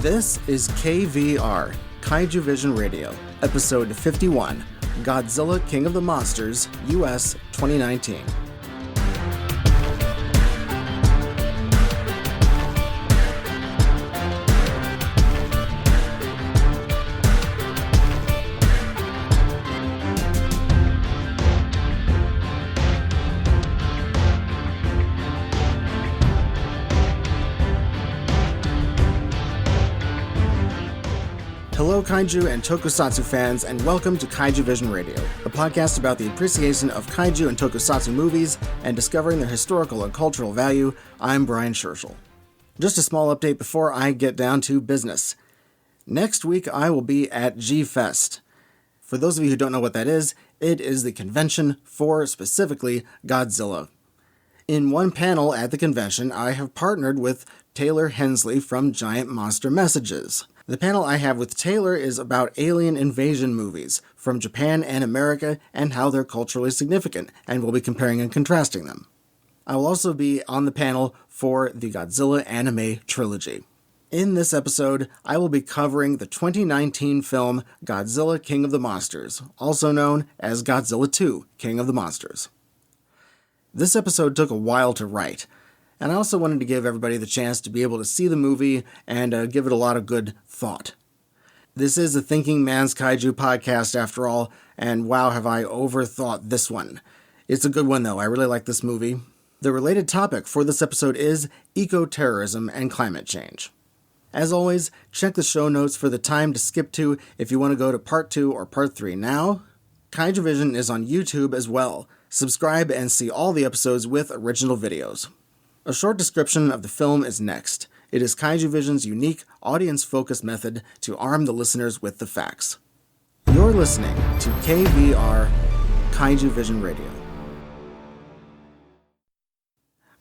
This is KVR, Kaijuvision Radio, Episode 51, Godzilla King of the Monsters, US 2019. Hello kaiju and tokusatsu fans, and welcome to Kaijuvision Radio, a podcast about the appreciation of kaiju and tokusatsu movies and discovering their historical and cultural value. I'm Brian Scherschel. Just a small update before I get down to business. Next week I will be at G-Fest. For those of you who don't know what that is, it is the convention for, specifically, Godzilla. In one panel at the convention, I have partnered with Taylor Hensley from Giant Monster Messages. The panel I have with Taylor is about alien invasion movies from Japan and America and how they're culturally significant, and we'll be comparing and contrasting them. I will also be on the panel for the Godzilla anime trilogy. In this episode, I will be covering the 2019 film Godzilla King of the Monsters, also known as Godzilla 2 King of the Monsters. This episode took a while to write, and I also wanted to give everybody the chance to be able to see the movie and give it a lot of good thought. This is a thinking man's kaiju podcast after all, and wow, have I overthought this one. It's a good one though, I really like this movie. The related topic for this episode is eco-terrorism and climate change. As always, check the show notes for the time to skip to if you want to go to part 2 or part 3 now. Kaijuvision is on YouTube as well. Subscribe and see all the episodes with original videos. A short description of the film is next. It is Kaijuvision's unique, audience-focused method to arm the listeners with the facts. You're listening to KVR, Kaijuvision Radio.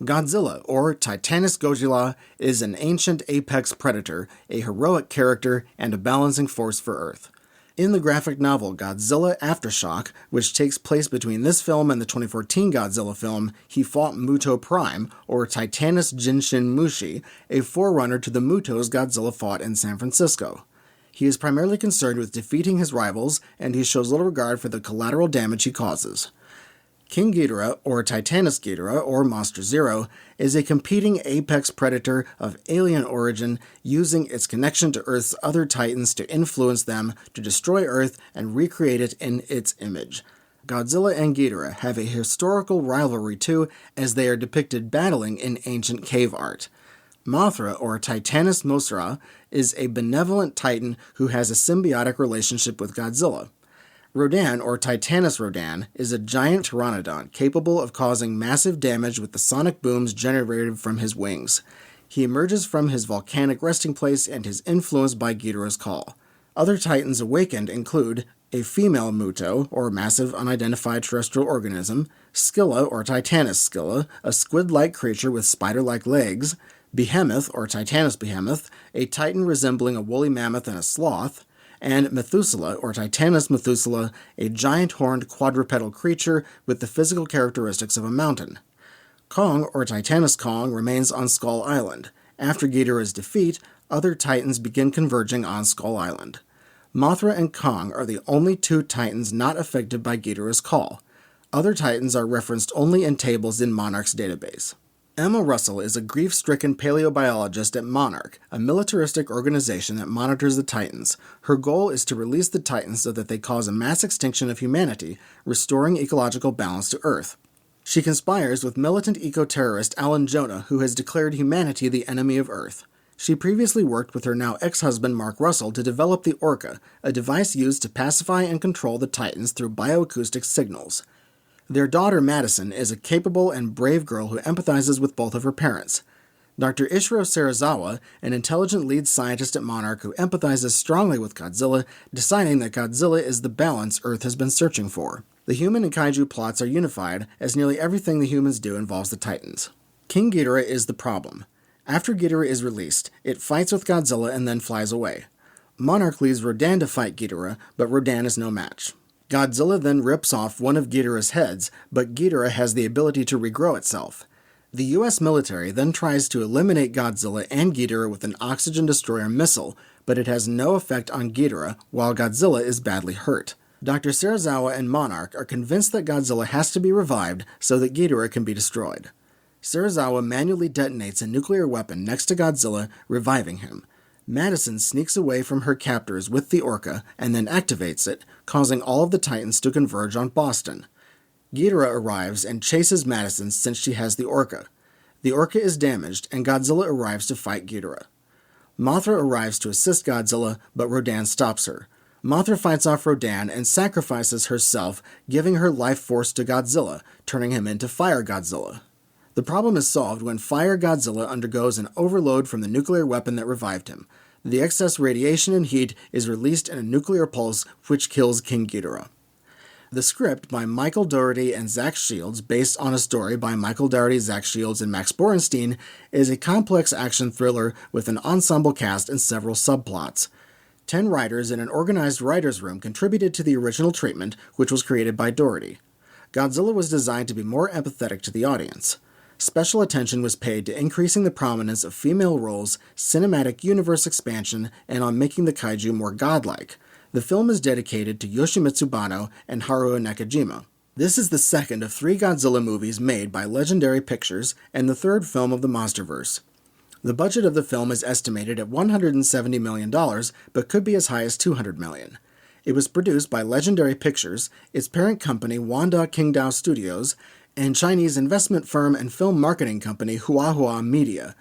Godzilla, or Titanus Godzilla, is an ancient apex predator, a heroic character, and a balancing force for Earth. In the graphic novel Godzilla Aftershock, which takes place between this film and the 2014 Godzilla film, he fought Muto Prime, or Titanus Jinshin Mushi, a forerunner to the Mutos Godzilla fought in San Francisco. He is primarily concerned with defeating his rivals, and he shows little regard for the collateral damage he causes. King Ghidorah, or Titanus Ghidorah, or Monster Zero, is a competing apex predator of alien origin using its connection to Earth's other titans to influence them to destroy Earth and recreate it in its image. Godzilla and Ghidorah have a historical rivalry too, as they are depicted battling in ancient cave art. Mothra, or Titanus Mothra, is a benevolent titan who has a symbiotic relationship with Godzilla. Rodan, or Titanus Rodan, is a giant pteranodon capable of causing massive damage with the sonic booms generated from his wings. He emerges from his volcanic resting place and is influenced by Ghidorah's call. Other titans awakened include a female Muto, or massive unidentified terrestrial organism, Scylla, or Titanus Scylla, a squid-like creature with spider-like legs, Behemoth, or Titanus Behemoth, a titan resembling a woolly mammoth and a sloth, and Methuselah, or Titanus Methuselah, a giant horned quadrupedal creature with the physical characteristics of a mountain. Kong, or Titanus Kong, remains on Skull Island. After Ghidorah's defeat, other titans begin converging on Skull Island. Mothra and Kong are the only two titans not affected by Ghidorah's call. Other titans are referenced only in tables in Monarch's database. Emma Russell is a grief-stricken paleobiologist at Monarch, a militaristic organization that monitors the Titans. Her goal is to release the Titans so that they cause a mass extinction of humanity, restoring ecological balance to Earth. She conspires with militant eco-terrorist Alan Jonah, who has declared humanity the enemy of Earth. She previously worked with her now ex-husband Mark Russell to develop the Orca, a device used to pacify and control the Titans through bioacoustic signals. Their daughter, Madison, is a capable and brave girl who empathizes with both of her parents. Dr. Ishiro Serizawa, an intelligent lead scientist at Monarch who empathizes strongly with Godzilla, deciding that Godzilla is the balance Earth has been searching for. The human and kaiju plots are unified, as nearly everything the humans do involves the Titans. King Ghidorah is the problem. After Ghidorah is released, it fights with Godzilla and then flies away. Monarch leaves Rodan to fight Ghidorah, but Rodan is no match. Godzilla then rips off one of Ghidorah's heads, but Ghidorah has the ability to regrow itself. The US military then tries to eliminate Godzilla and Ghidorah with an oxygen destroyer missile, but it has no effect on Ghidorah, while Godzilla is badly hurt. Dr. Serizawa and Monarch are convinced that Godzilla has to be revived so that Ghidorah can be destroyed. Serizawa manually detonates a nuclear weapon next to Godzilla, reviving him. Madison sneaks away from her captors with the Orca and then activates it, causing all of the Titans to converge on Boston. Ghidorah arrives and chases Madison since she has the Orca. The Orca is damaged, and Godzilla arrives to fight Ghidorah. Mothra arrives to assist Godzilla, but Rodan stops her. Mothra fights off Rodan and sacrifices herself, giving her life force to Godzilla, turning him into Fire Godzilla. The problem is solved when Fire Godzilla undergoes an overload from the nuclear weapon that revived him. The excess radiation and heat is released in a nuclear pulse, which kills King Ghidorah. The script by Michael Dougherty and Zach Shields, based on a story by Michael Dougherty, Zach Shields, and Max Borenstein, is a complex action thriller with an ensemble cast and several subplots. 10 writers in an organized writer's room contributed to the original treatment, which was created by Dougherty. Godzilla was designed to be more empathetic to the audience. Special attention was paid to increasing the prominence of female roles, cinematic universe expansion, and on making the kaiju more godlike. The film is dedicated to Yoshimitsu Banno and Haruo Nakajima. This is the second of 3 Godzilla movies made by Legendary Pictures and the third film of the MonsterVerse. The budget of the film is estimated at $170 million, but could be as high as $200 million. It was produced by Legendary Pictures, its parent company Wanda Qingdao Studios, and Chinese investment firm and film marketing company Huahua Media.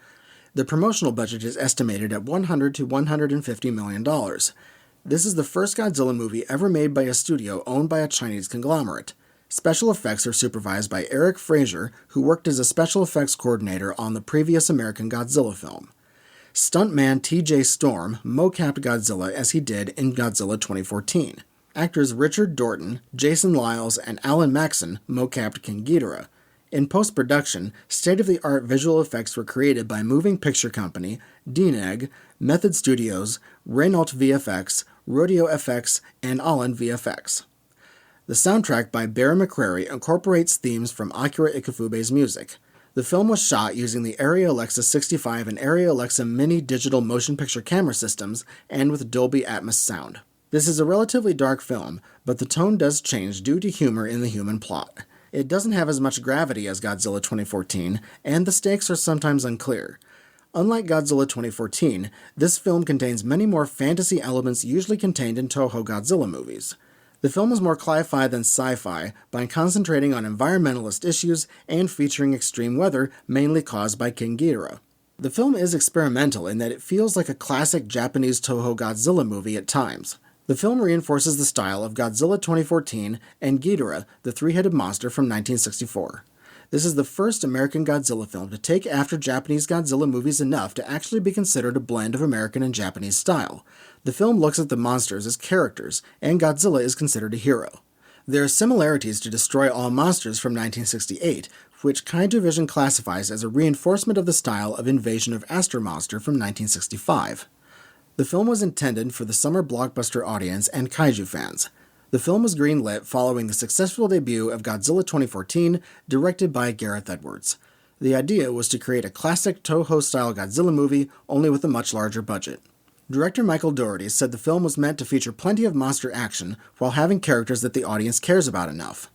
The promotional budget is estimated at $100 to $150 million. This is the first Godzilla movie ever made by a studio owned by a Chinese conglomerate. Special effects are supervised by Eric Fraser, who worked as a special effects coordinator on the previous American Godzilla film. Stuntman T.J. Storm mocapped Godzilla as he did in Godzilla 2014. Actors Richard Dorton, Jason Lyles, and Alan Maxon mocapped King Ghidorah. In post-production, state-of-the-art visual effects were created by Moving Picture Company, DNEG, Method Studios, Renault VFX, Rodeo FX, and Allen VFX. The soundtrack by Bear McCreary incorporates themes from Akira Ikufube's music. The film was shot using the Arri Alexa 65 and Arri Alexa Mini digital motion picture camera systems and with Dolby Atmos sound. This is a relatively dark film, but the tone does change due to humor in the human plot. It doesn't have as much gravity as Godzilla 2014, and the stakes are sometimes unclear. Unlike Godzilla 2014, this film contains many more fantasy elements usually contained in Toho Godzilla movies. The film is more cli-fi than sci-fi by concentrating on environmentalist issues and featuring extreme weather mainly caused by King Ghidorah. The film is experimental in that it feels like a classic Japanese Toho Godzilla movie at times. The film reinforces the style of Godzilla 2014 and Ghidorah, the three-headed monster from 1964. This is the first American Godzilla film to take after Japanese Godzilla movies enough to actually be considered a blend of American and Japanese style. The film looks at the monsters as characters, and Godzilla is considered a hero. There are similarities to Destroy All Monsters from 1968, which Kaijuvision classifies as a reinforcement of the style of Invasion of Astro Monster from 1965. The film was intended for the summer blockbuster audience and kaiju fans. The film was greenlit following the successful debut of Godzilla 2014, directed by Gareth Edwards. The idea was to create a classic Toho-style Godzilla movie, only with a much larger budget. Director Michael Dougherty said the film was meant to feature plenty of monster action while having characters that the audience cares about enough.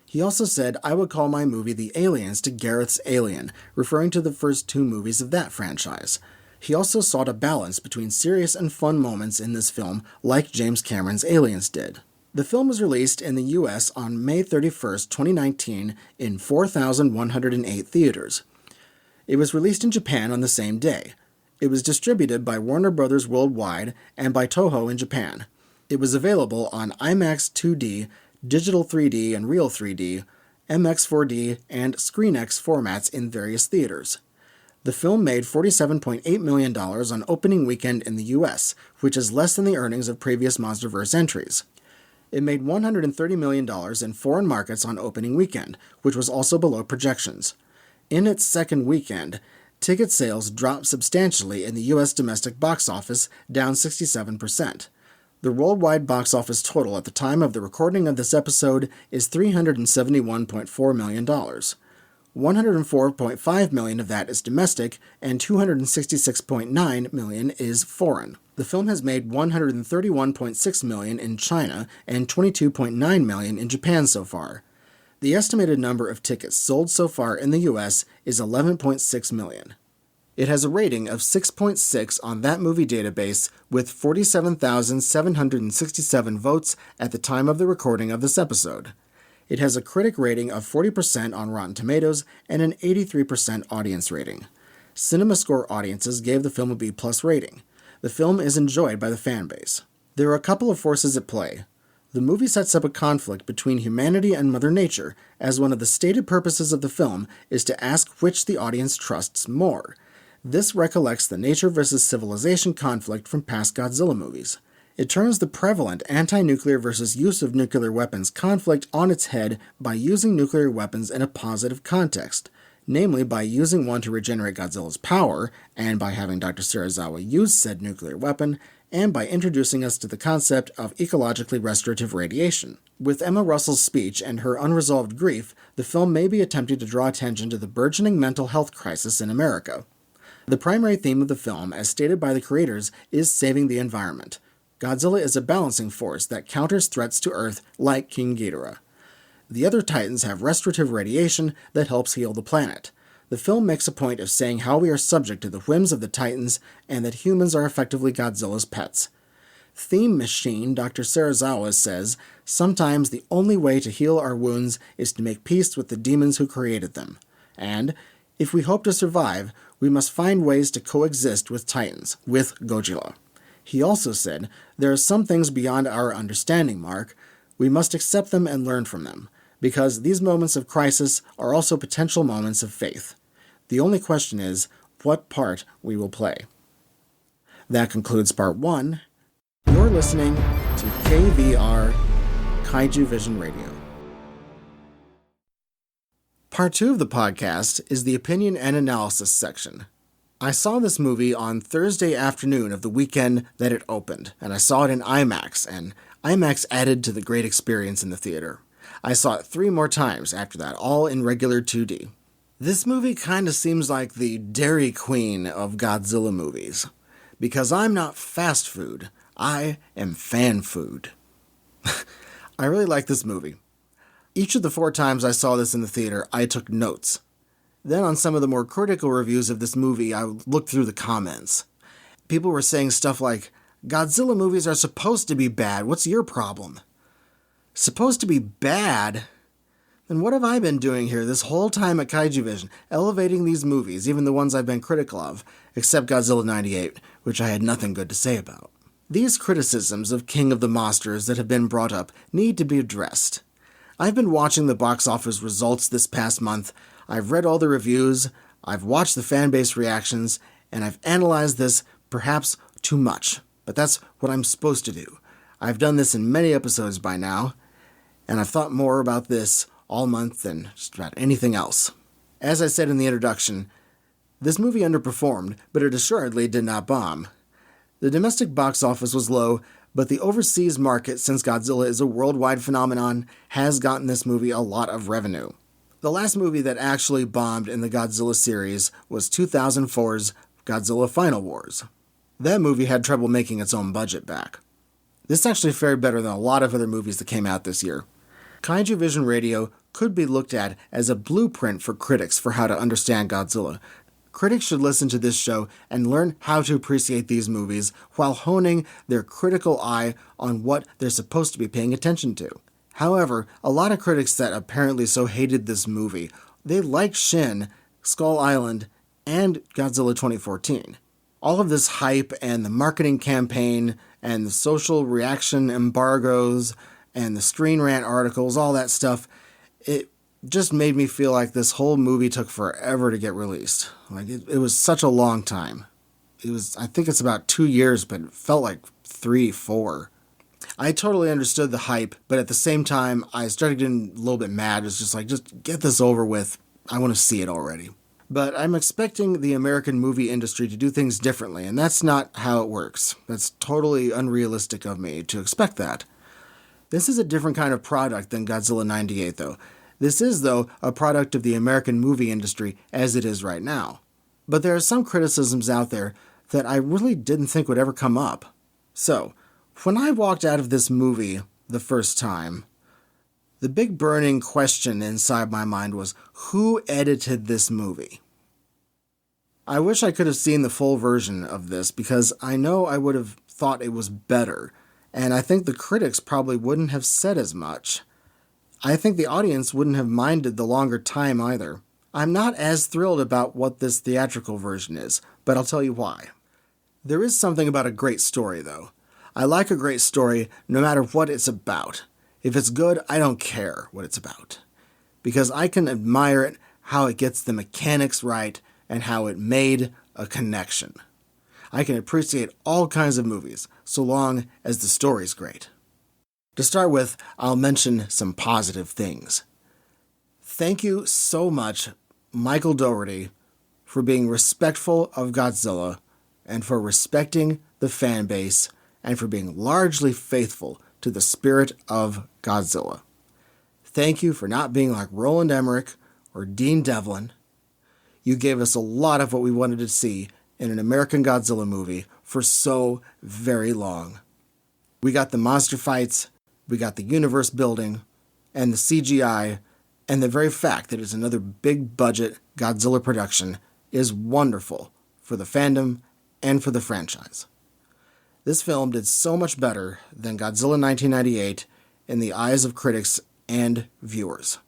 He also said, "I would call my movie The Aliens to Gareth's Alien," referring to the first 2 movies of that franchise. He also sought a balance between serious and fun moments in this film, like James Cameron's Aliens did. The film was released in the US on May 31, 2019, in 4,108 theaters. It was released in Japan on the same day. It was distributed by Warner Bros. Worldwide and by Toho in Japan. It was available on IMAX 2D, Digital 3D and Real 3D, MX4D, and ScreenX formats in various theaters. The film made $47.8 million on opening weekend in the US, which is less than the earnings of previous MonsterVerse entries. It made $130 million in foreign markets on opening weekend, which was also below projections. In its second weekend, ticket sales dropped substantially in the US domestic box office, down 67%. The worldwide box office total at the time of the recording of this episode is $371.4 million. $104.5 million of that is domestic, and $266.9 million is foreign. The film has made $131.6 million in China and $22.9 million in Japan so far. The estimated number of tickets sold so far in the US is 11.6 million. It has a rating of 6.6 on that movie database with 47,767 votes at the time of the recording of this episode. It has a critic rating of 40% on Rotten Tomatoes and an 83% audience rating. CinemaScore audiences gave the film a B+ rating. The film is enjoyed by the fan base. There are a couple of forces at play. The movie sets up a conflict between humanity and Mother Nature, as one of the stated purposes of the film is to ask which the audience trusts more. This recollects the nature versus civilization conflict from past Godzilla movies. It turns the prevalent anti-nuclear versus use of nuclear weapons conflict on its head by using nuclear weapons in a positive context, namely by using one to regenerate Godzilla's power, and by having Dr. Serizawa use said nuclear weapon, and by introducing us to the concept of ecologically restorative radiation. With Emma Russell's speech and her unresolved grief, the film may be attempting to draw attention to the burgeoning mental health crisis in America. The primary theme of the film, as stated by the creators, is saving the environment. Godzilla is a balancing force that counters threats to Earth like King Ghidorah. The other Titans have restorative radiation that helps heal the planet. The film makes a point of saying how we are subject to the whims of the Titans and that humans are effectively Godzilla's pets. Theme Machine Dr. Serizawa says, sometimes the only way to heal our wounds is to make peace with the demons who created them. And, if we hope to survive, we must find ways to coexist with Titans, with Godzilla. He also said, there are some things beyond our understanding, Mark. We must accept them and learn from them, because these moments of crisis are also potential moments of faith. The only question is, what part we will play. That concludes part 1. You're listening to KVR, Kaijuvision Radio. Part 2 of the podcast is the opinion and analysis section. I saw this movie on Thursday afternoon of the weekend that it opened, and I saw it in IMAX, and IMAX added to the great experience in the theater. I saw it 3 more times after that, all in regular 2D. This movie kind of seems like the Dairy Queen of Godzilla movies, because I'm not fast food, I am fan food. I really like this movie. Each of the 4 times I saw this in the theater, I took notes. Then on some of the more critical reviews of this movie, I looked through the comments. People were saying stuff like, Godzilla movies are supposed to be bad, what's your problem? Supposed to be bad? Then what have I been doing here this whole time at Kaijuvision, elevating these movies, even the ones I've been critical of, except Godzilla 98, which I had nothing good to say about. These criticisms of King of the Monsters that have been brought up need to be addressed. I've been watching the box office results this past month, I've read all the reviews, I've watched the fanbase reactions, and I've analyzed this perhaps too much. But that's what I'm supposed to do. I've done this in many episodes by now, and I've thought more about this all month than just about anything else. As I said in the introduction, this movie underperformed, but it assuredly did not bomb. The domestic box office was low, but the overseas market, since Godzilla is a worldwide phenomenon, has gotten this movie a lot of revenue. The last movie that actually bombed in the Godzilla series was 2004's Godzilla Final Wars. That movie had trouble making its own budget back. This actually fared better than a lot of other movies that came out this year. Kaijuvision Radio could be looked at as a blueprint for critics for how to understand Godzilla. Critics should listen to this show and learn how to appreciate these movies while honing their critical eye on what they're supposed to be paying attention to. However, a lot of critics that apparently so hated this movie, they like Shin, Skull Island, and Godzilla 2014. All of this hype and the marketing campaign and the social reaction embargoes and the Screen Rant articles, all that stuff, it just made me feel like this whole movie took forever to get released. Like, it was such a long time. I think it's about 2 years, but it felt like 3, 4. I totally understood the hype, but at the same time, I started getting a little bit mad. It's just like, just get this over with. I want to see it already. But I'm expecting the American movie industry to do things differently, and that's not how it works. That's totally unrealistic of me to expect that. This is a different kind of product than Godzilla 98, though. This is, though, a product of the American movie industry as it is right now. But there are some criticisms out there that I really didn't think would ever come up. So, when I walked out of this movie the first time, the big burning question inside my mind was, who edited this movie? I wish I could have seen the full version of this because I know I would have thought it was better, and I think the critics probably wouldn't have said as much. I think the audience wouldn't have minded the longer time either. I'm not as thrilled about what this theatrical version is, but I'll tell you why. There is something about a great story, though. I like a great story no matter what it's about. If it's good, I don't care what it's about. Because I can admire it, how it gets the mechanics right, and how it made a connection. I can appreciate all kinds of movies, so long as the story's great. To start with, I'll mention some positive things. Thank you so much, Michael Dougherty, for being respectful of Godzilla, and for respecting the fan base, and for being largely faithful to the spirit of Godzilla. Thank you for not being like Roland Emmerich or Dean Devlin. You gave us a lot of what we wanted to see in an American Godzilla movie for so very long. We got the monster fights, we got the universe building, and the CGI, and the very fact that it's another big-budget Godzilla production is wonderful for the fandom and for the franchise. This film did so much better than Godzilla 1998 in the eyes of critics and viewers.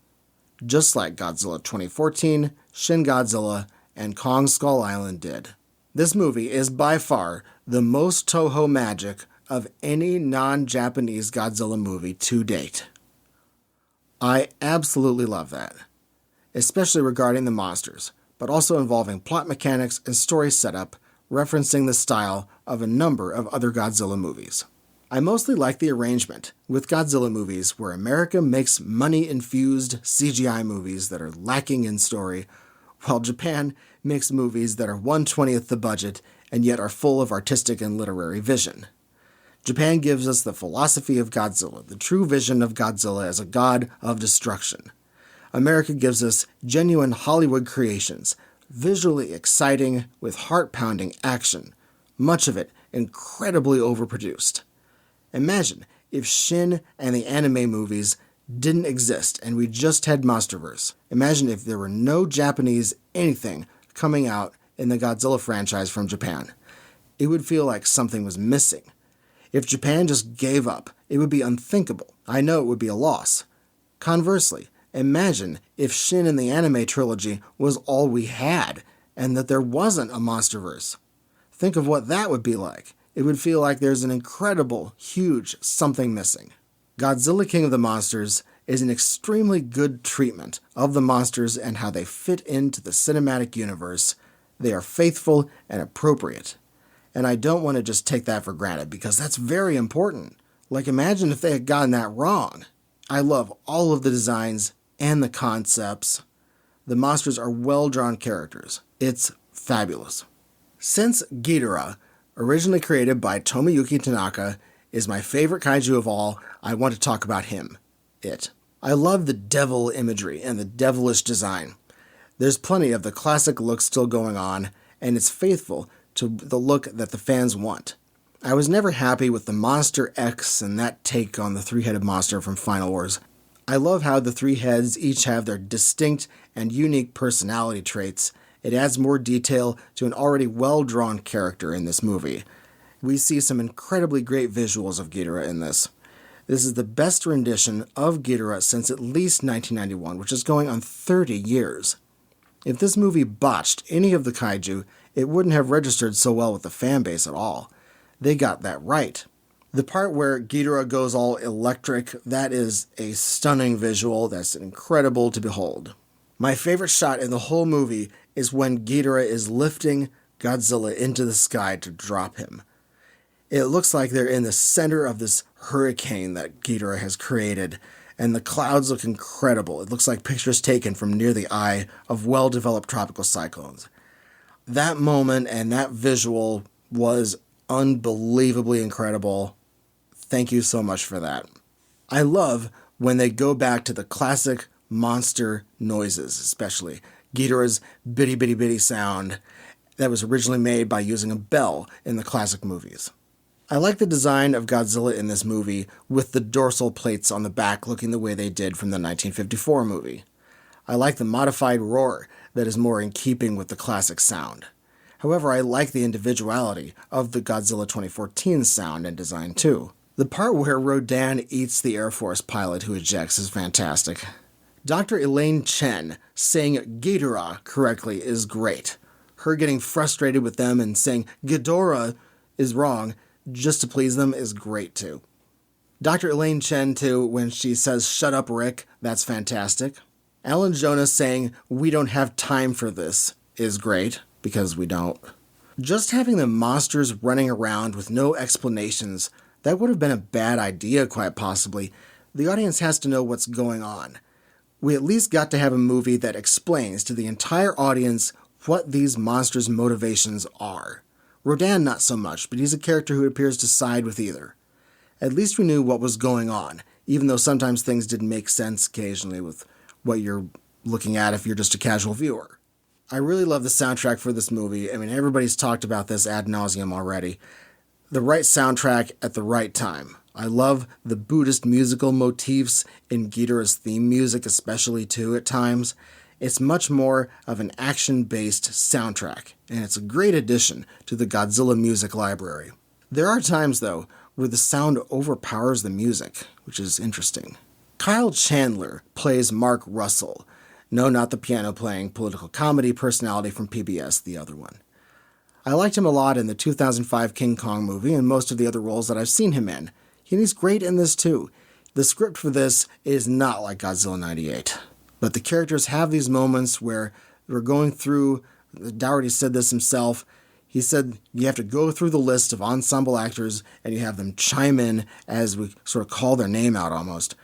Just like Godzilla 2014, Shin Godzilla, and Kong Skull Island did. This movie is by far the most Toho magic of any non-Japanese Godzilla movie to date. I absolutely love that, especially regarding the monsters, but also involving plot mechanics and story setup, referencing the style of a number of other Godzilla movies. I mostly like the arrangement with Godzilla movies where America makes money-infused CGI movies that are lacking in story, while Japan makes movies that are 1/20th the budget and yet are full of artistic and literary vision. Japan gives us the philosophy of Godzilla, the true vision of Godzilla as a god of destruction. America gives us genuine Hollywood creations, visually exciting with heart-pounding action, much of it incredibly overproduced. Imagine if Shin and the anime movies didn't exist and we just had MonsterVerse. Imagine if there were no Japanese anything coming out in the Godzilla franchise from Japan. It would feel like something was missing. If Japan just gave up, it would be unthinkable. I know it would be a loss. Conversely, imagine if Shin and the anime trilogy was all we had and that there wasn't a MonsterVerse. Think of what that would be like. It would feel like there's an incredible, huge something missing. Godzilla King of the Monsters is an extremely good treatment of the monsters and how they fit into the cinematic universe. They are faithful and appropriate. And I don't want to just take that for granted because that's very important. Like, imagine if they had gotten that wrong. I love all of the designs and the concepts. The monsters are well-drawn characters. It's fabulous. Since Ghidorah, originally created by Tomoyuki Tanaka, is my favorite kaiju of all, I want to talk about him. I love the devil imagery and the devilish design. There's plenty of the classic look still going on, and it's faithful to the look that the fans want. I was never happy with the Monster X and that take on the three-headed monster from Final Wars. I love how the three heads each have their distinct and unique personality traits. It adds more detail to an already well-drawn character in this movie. We see some incredibly great visuals of Ghidorah in this. This is the best rendition of Ghidorah since at least 1991, which is going on 30 years. If this movie botched any of the kaiju, it wouldn't have registered so well with the fan base at all. They got that right. The part where Ghidorah goes all electric, that is a stunning visual that's incredible to behold. My favorite shot in the whole movie is when Ghidorah is lifting Godzilla into the sky to drop him. It looks like they're in the center of this hurricane that Ghidorah has created, and the clouds look incredible. It looks like pictures taken from near the eye of well-developed tropical cyclones. That moment and that visual was unbelievably incredible. Thank you so much for that. I love when they go back to the classic monster noises, especially Ghidorah's bitty bitty bitty sound that was originally made by using a bell in the classic movies. I like the design of Godzilla in this movie with the dorsal plates on the back looking the way they did from the 1954 movie. I like the modified roar that is more in keeping with the classic sound. However, I like the individuality of the Godzilla 2014 sound and design too. The part where Rodan eats the Air Force pilot who ejects is fantastic. Dr. Elaine Chen saying Ghidorah correctly is great. Her getting frustrated with them and saying Ghidorah is wrong just to please them is great too. Dr. Elaine Chen too, when she says shut up Rick, that's fantastic. Alan Jonah saying we don't have time for this is great, because we don't. Just having the monsters running around with no explanations, that would have been a bad idea quite possibly. The audience has to know what's going on. We at least got to have a movie that explains to the entire audience what these monsters' motivations are. Rodan not so much, but he's a character who appears to side with either. At least we knew what was going on, even though sometimes things didn't make sense occasionally with what you're looking at if you're just a casual viewer. I really love the soundtrack for this movie. I mean, everybody's talked about this ad nauseum already. The right soundtrack at the right time. I love the Buddhist musical motifs in Ghidorah's theme music, especially too at times. It's much more of an action-based soundtrack, and it's a great addition to the Godzilla music library. There are times, though, where the sound overpowers the music, which is interesting. Kyle Chandler plays Mark Russell. No, not the piano-playing political comedy personality from PBS, the other one. I liked him a lot in the 2005 King Kong movie and most of the other roles that I've seen him in. And he's great in this too. The script for this is not like Godzilla 98. But the characters have these moments where we're going through, Dougherty said this himself, he said you have to go through the list of ensemble actors and you have them chime in as we sort of call their name out almost.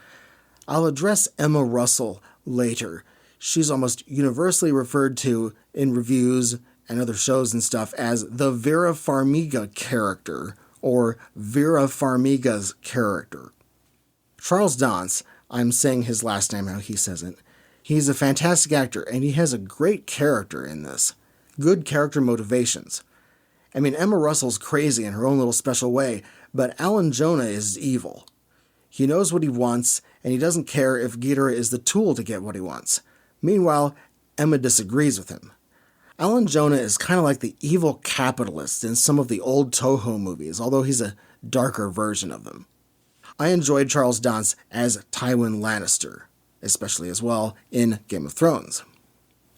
I'll address Emma Russell later. She's almost universally referred to in reviews and other shows and stuff as the Vera Farmiga character, or Vera Farmiga's character. Charles Dance, I'm saying his last name how he says it, he's a fantastic actor and he has a great character in this. Good character motivations. I mean, Emma Russell's crazy in her own little special way, but Alan Jonah is evil. He knows what he wants, and he doesn't care if Ghidorah is the tool to get what he wants. Meanwhile, Emma disagrees with him. Alan Jonah is kind of like the evil capitalist in some of the old Toho movies, although he's a darker version of them. I enjoyed Charles Dance as Tywin Lannister, especially as well in Game of Thrones.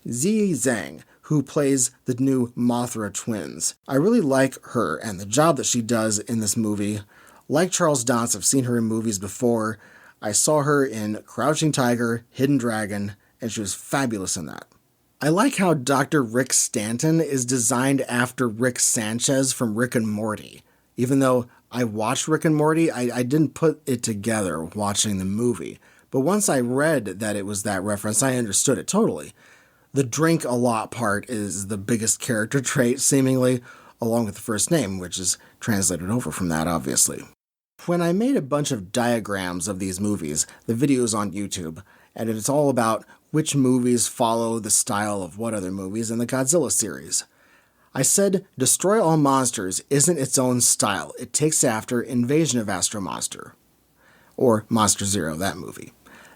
Ziyi Zhang, who plays the new Mothra twins. I really like her and the job that she does in this movie. Like Charles Dance, I've seen her in movies before. I saw her in Crouching Tiger, Hidden Dragon, and she was fabulous in that. I like how Dr. Rick Stanton is designed after Rick Sanchez from Rick and Morty. Even though I watched Rick and Morty, I didn't put it together watching the movie. But once I read that it was that reference, I understood it totally. The drink a lot part is the biggest character trait, seemingly, along with the first name, which is translated over from that, obviously. When I made a bunch of diagrams of these movies, the video's on YouTube, and it's all about which movies follow the style of what other movies in the Godzilla series. I said Destroy All Monsters isn't its own style. It takes after Invasion of Astro Monster, or Monster Zero, that movie.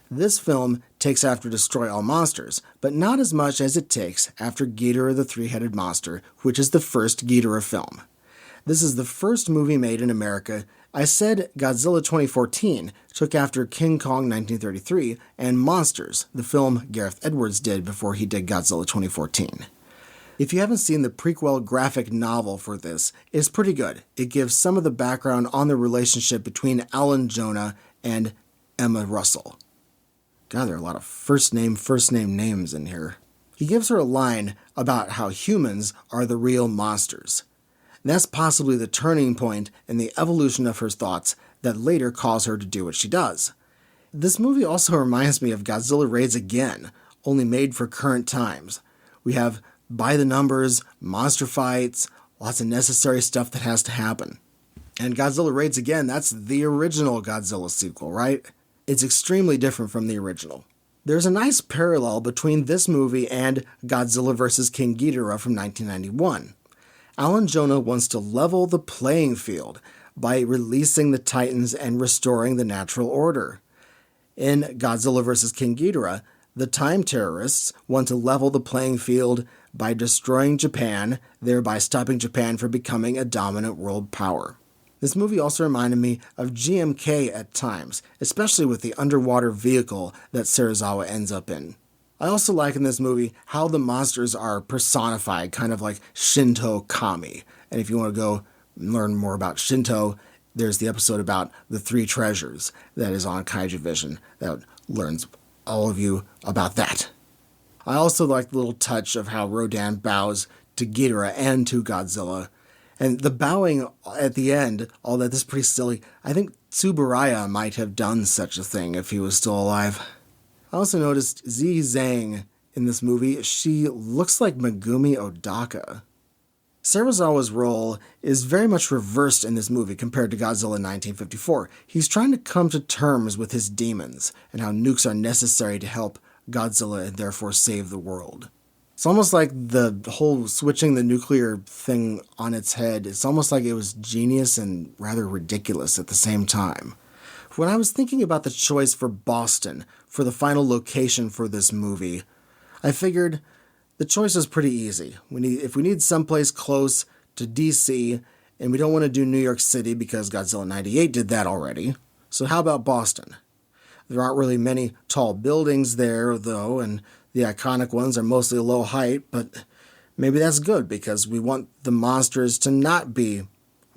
This film takes after Destroy All Monsters, but not as much as it takes after Ghidorah the Three-Headed Monster, which is the first Ghidorah film. This is the first movie made in America. I said Godzilla 2014 took after King Kong 1933 and Monsters, the film Gareth Edwards did before he did Godzilla 2014. If you haven't seen the prequel graphic novel for this, it's pretty good. It gives some of the background on the relationship between Alan Jonah and Emma Russell. God, there are a lot of first name names in here. He gives her a line about how humans are the real monsters. And that's possibly the turning point in the evolution of her thoughts that later cause her to do what she does. This movie also reminds me of Godzilla Raids Again, only made for current times. We have by the numbers, monster fights, lots of necessary stuff that has to happen. And Godzilla Raids Again, that's the original Godzilla sequel, right? It's extremely different from the original. There's a nice parallel between this movie and Godzilla vs. King Ghidorah from 1991. Alan Jonah wants to level the playing field by releasing the Titans and restoring the natural order. In Godzilla vs. King Ghidorah, the time terrorists want to level the playing field by destroying Japan, thereby stopping Japan from becoming a dominant world power. This movie also reminded me of GMK at times, especially with the underwater vehicle that Serizawa ends up in. I also like in this movie how the monsters are personified, kind of like Shinto kami. And if you want to go learn more about Shinto, there's the episode about the three treasures that is on Kaijuvision that learns all of you about that. I also like the little touch of how Rodan bows to Ghidorah and to Godzilla. And the bowing at the end, all that is pretty silly. I think Tsuburaya might have done such a thing if he was still alive. I also noticed Zi Zhang in this movie. She looks like Megumi Odaka. Serizawa's role is very much reversed in this movie compared to Godzilla 1954. He's trying to come to terms with his demons and how nukes are necessary to help Godzilla and therefore save the world. It's almost like the whole switching the nuclear thing on its head. It's almost like it was genius and rather ridiculous at the same time. When I was thinking about the choice for Boston for the final location for this movie, I figured the choice is pretty easy. If we need someplace close to DC, and we don't want to do New York City because Godzilla 98 did that already, so how about Boston? There aren't really many tall buildings there, though, and the iconic ones are mostly low height, but maybe that's good because we want the monsters to not be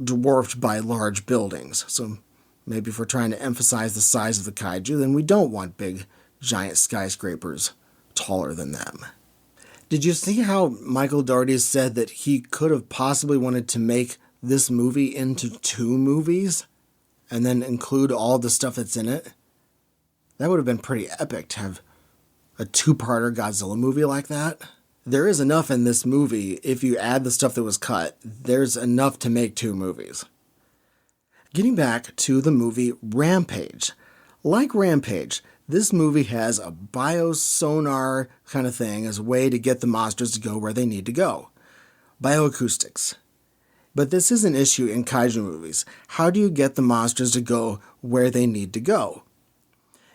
dwarfed by large buildings. So maybe if we're trying to emphasize the size of the kaiju, then we don't want big, giant skyscrapers taller than them. Did you see how Michael Dougherty said that he could have possibly wanted to make this movie into 2 movies and then include all the stuff that's in it? That would have been pretty epic to have a 2-parter Godzilla movie like that. There is enough in this movie. If you add the stuff that was cut, there's enough to make 2 movies. Getting back to the movie Rampage. Like Rampage, this movie has a biosonar kind of thing as a way to get the monsters to go where they need to go. Bioacoustics. But this is an issue in kaiju movies. How do you get the monsters to go where they need to go?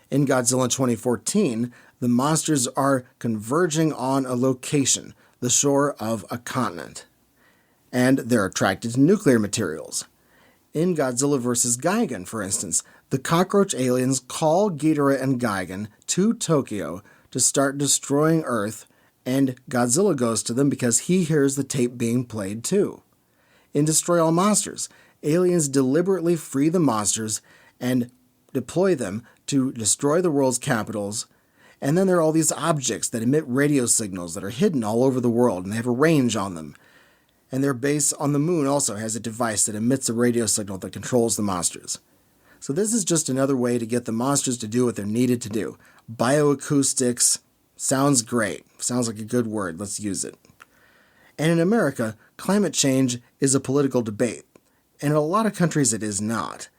In Godzilla 2014, the monsters are converging on a location, the shore of a continent. And they're attracted to nuclear materials. In Godzilla vs. Gigan, for instance, the cockroach aliens call Ghidorah and Gigan to Tokyo to start destroying Earth, and Godzilla goes to them because he hears the tape being played too. In Destroy All Monsters, aliens deliberately free the monsters and deploy them to destroy the world's capitals, and then there are all these objects that emit radio signals that are hidden all over the world, and they have a range on them. And their base on the moon also has a device that emits a radio signal that controls the monsters. So this is just another way to get the monsters to do what they're needed to do. Bioacoustics sounds great. Sounds like a good word. Let's use it. And in America, climate change is a political debate. And in a lot of countries it is not.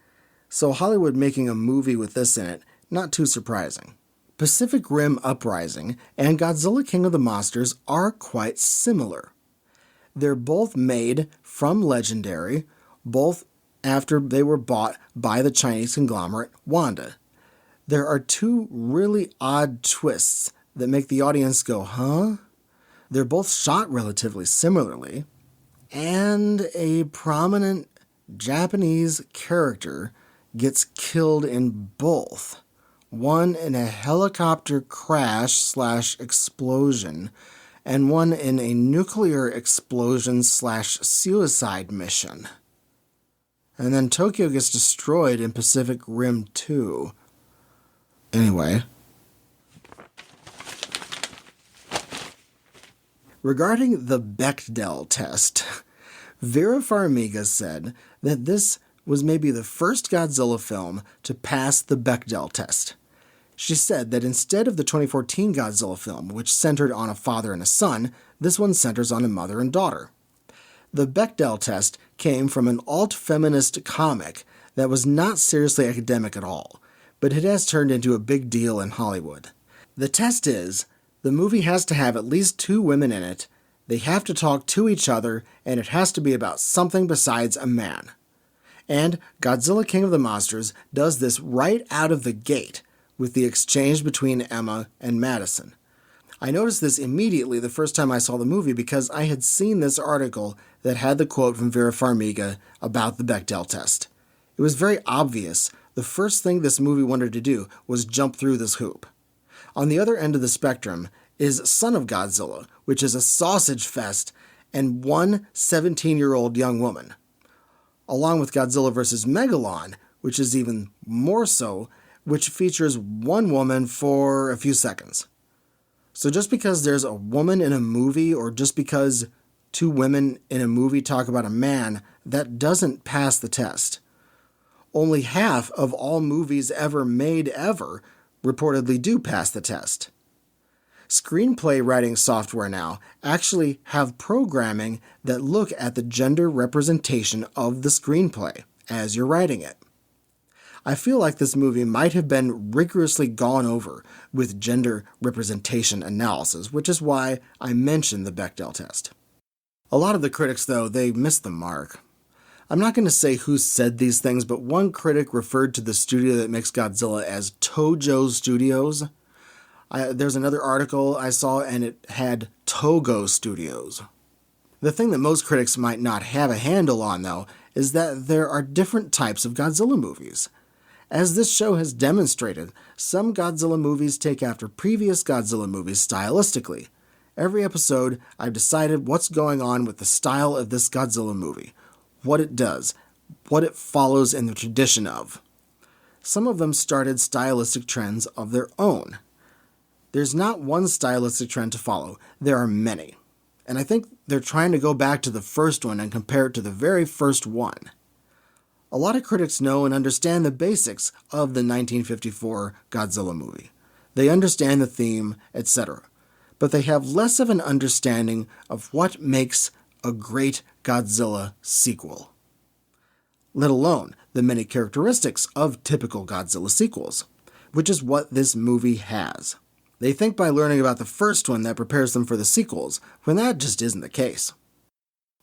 So Hollywood making a movie with this in it, not too surprising. Pacific Rim Uprising and Godzilla King of the Monsters are quite similar. They're both made from Legendary, both after they were bought by the Chinese conglomerate Wanda. There are 2 really odd twists that make the audience go, huh? They're both shot relatively similarly, and a prominent Japanese character gets killed in both. One in a helicopter crash/explosion, and one in a nuclear explosion/suicide mission. And then Tokyo gets destroyed in Pacific Rim 2. Anyway. Regarding the Bechdel test, Vera Farmiga said that this was maybe the first Godzilla film to pass the Bechdel test. She said that instead of the 2014 Godzilla film, which centered on a father and a son, this one centers on a mother and daughter. The Bechdel test came from an alt-feminist comic that was not seriously academic at all, but it has turned into a big deal in Hollywood. The test is, the movie has to have at least 2 women in it, they have to talk to each other, and it has to be about something besides a man. And Godzilla King of the Monsters does this right out of the gate with the exchange between Emma and Madison. I noticed this immediately the first time I saw the movie because I had seen this article that had the quote from Vera Farmiga about the Bechdel test. It was very obvious the first thing this movie wanted to do was jump through this hoop. On the other end of the spectrum is Son of Godzilla, which is a sausage fest and one 17-year-old young woman, along with Godzilla vs. Megalon, which is even more so, which features one woman for a few seconds. So just because there's a woman in a movie, or just because 2 women in a movie talk about a man, that doesn't pass the test. Only half of all movies ever made ever reportedly do pass the test. Screenplay writing software now actually have programming that look at the gender representation of the screenplay as you're writing it. I feel like this movie might have been rigorously gone over with gender representation analysis, which is why I mentioned the Bechdel test. A lot of the critics, though, they missed the mark. I'm not going to say who said these things, but one critic referred to the studio that makes Godzilla as Toho Studios. There's another article I saw, and it had Togo Studios. The thing that most critics might not have a handle on, though, is that there are different types of Godzilla movies. As this show has demonstrated, some Godzilla movies take after previous Godzilla movies stylistically. Every episode, I've decided what's going on with the style of this Godzilla movie, what it does, what it follows in the tradition of. Some of them started stylistic trends of their own. There's not one stylistic trend to follow, there are many. And I think they're trying to go back to the first one and compare it to the very first one. A lot of critics know and understand the basics of the 1954 Godzilla movie. They understand the theme, etc. But they have less of an understanding of what makes a great Godzilla sequel, let alone the many characteristics of typical Godzilla sequels, which is what this movie has. They think by learning about the first one that prepares them for the sequels, when that just isn't the case.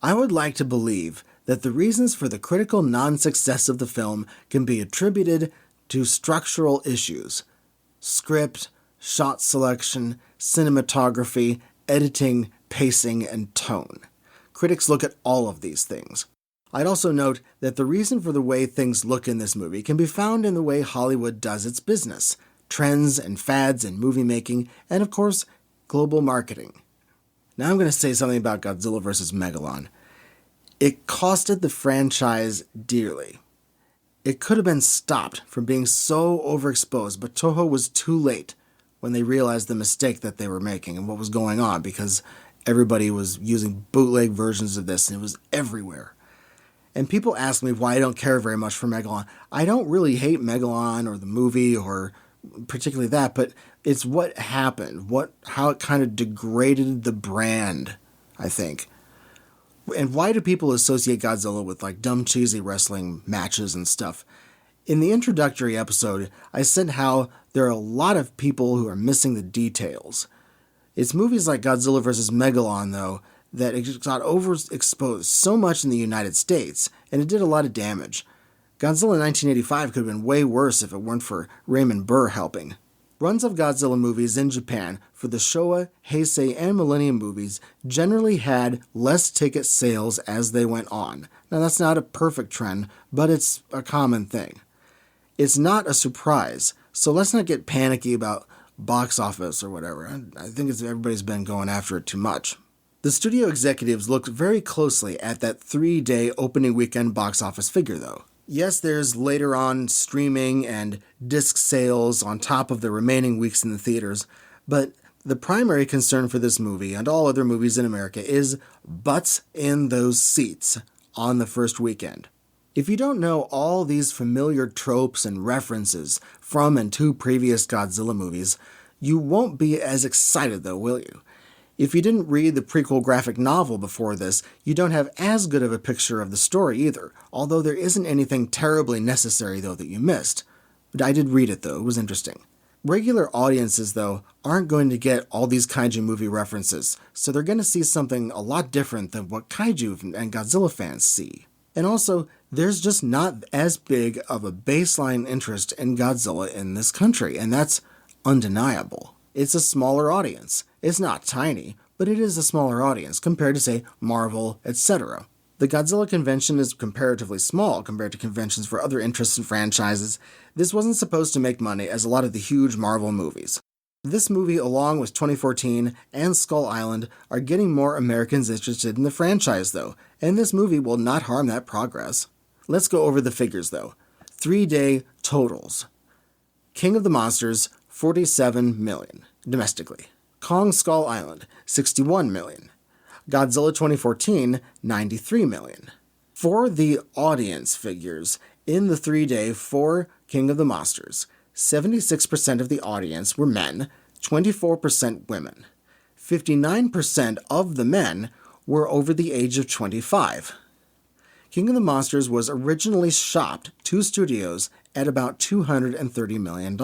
I would like to believe that the reasons for the critical non-success of the film can be attributed to structural issues: script, shot selection, cinematography, editing, pacing, and tone. Critics look at all of these things. I'd also note that the reason for the way things look in this movie can be found in the way Hollywood does its business: trends and fads in movie making, and of course, global marketing. Now I'm going to say something about Godzilla vs. Megalon. It costed the franchise dearly. It could have been stopped from being so overexposed, but Toho was too late when they realized the mistake that they were making and what was going on, because everybody was using bootleg versions of this and it was everywhere. And people ask me why I don't care very much for Megalon. I don't really hate Megalon or the movie or particularly that, but it's what happened, how it kind of degraded the brand, I think. And why do people associate Godzilla with like dumb, cheesy wrestling matches and stuff? In the introductory episode, I said how there are a lot of people who are missing the details. It's movies like Godzilla vs. Megalon, though, that it got overexposed so much in the United States, and it did a lot of damage. Godzilla 1985 could have been way worse if it weren't for Raymond Burr helping. Runs of Godzilla movies in Japan for the Showa, Heisei, and Millennium movies generally had less ticket sales as they went on. Now that's not a perfect trend, but it's a common thing. It's not a surprise, so let's not get panicky about box office or whatever. I think everybody's been going after it too much. The studio executives looked very closely at that 3-day opening weekend box office figure, though. Yes, there's later on streaming and disc sales on top of the remaining weeks in the theaters, but the primary concern for this movie and all other movies in America is butts in those seats on the first weekend. If you don't know all these familiar tropes and references from and to previous Godzilla movies, you won't be as excited though, will you? If you didn't read the prequel graphic novel before this, you don't have as good of a picture of the story either, although there isn't anything terribly necessary though that you missed. But I did read it though, it was interesting. Regular audiences, though, aren't going to get all these kaiju movie references, so they're going to see something a lot different than what kaiju and Godzilla fans see. And also, there's just not as big of a baseline interest in Godzilla in this country, and that's undeniable. It's a smaller audience. It's not tiny, but it is a smaller audience compared to, say, Marvel, etc. The Godzilla convention is comparatively small compared to conventions for other interests and franchises. This wasn't supposed to make money as a lot of the huge Marvel movies. This movie, along with 2014 and Skull Island, are getting more Americans interested in the franchise, though, and this movie will not harm that progress. Let's go over the figures, though. 3-day totals. King of the Monsters, 47 million, domestically. Kong Skull Island, 61 million. Godzilla 2014, 93 million. For the audience figures, in the 3-day for King of the Monsters, 76% of the audience were men, 24% women. 59% of the men were over the age of 25. King of the Monsters was originally shopped to studios at about $230 million,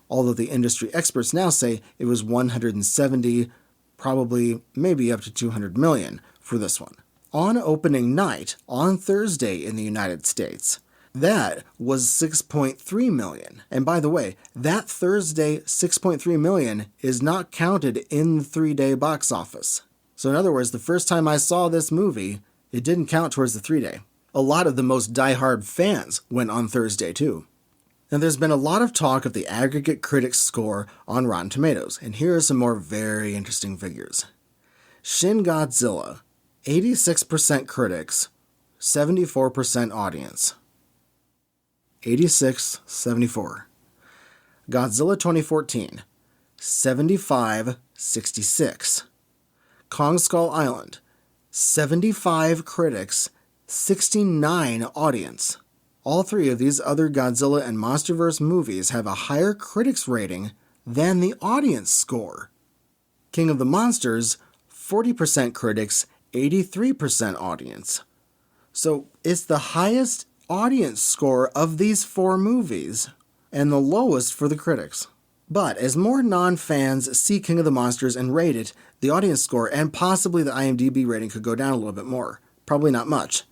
although the industry experts now say it was 170, probably maybe up to 200 million for this one. On opening night, on Thursday in the United States, that was 6.3 million. And by the way, that Thursday 6.3 million is not counted in the 3-day box office. So in other words, the first time I saw this movie, it didn't count towards the 3-day. A lot of the most diehard fans went on Thursday too. Now there's been a lot of talk of the aggregate critics score on Rotten Tomatoes, and here are some more very interesting figures. Shin Godzilla, 86% critics, 74% audience. 86-74. Godzilla 2014, 75-66. Kong Skull Island, 75 critics, 69 audience. All three of these other Godzilla and MonsterVerse movies have a higher critics rating than the audience score. King of the Monsters, 40% critics, 83% audience. So it's the highest audience score of these 4 movies, and the lowest for the critics. But as more non-fans see King of the Monsters and rate it, the audience score and possibly the IMDb rating could go down a little bit more. Probably not much.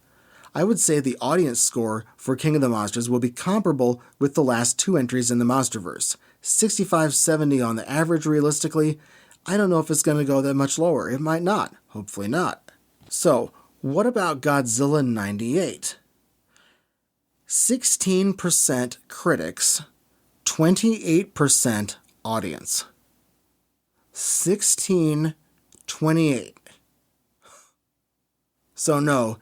I would say the audience score for King of the Monsters will be comparable with the last 2 entries in the MonsterVerse. 65-70 on the average realistically. I don't know if it's going to go that much lower. It might not. Hopefully not. So, what about Godzilla 98? 16% critics, 28% audience. 16-28. So no,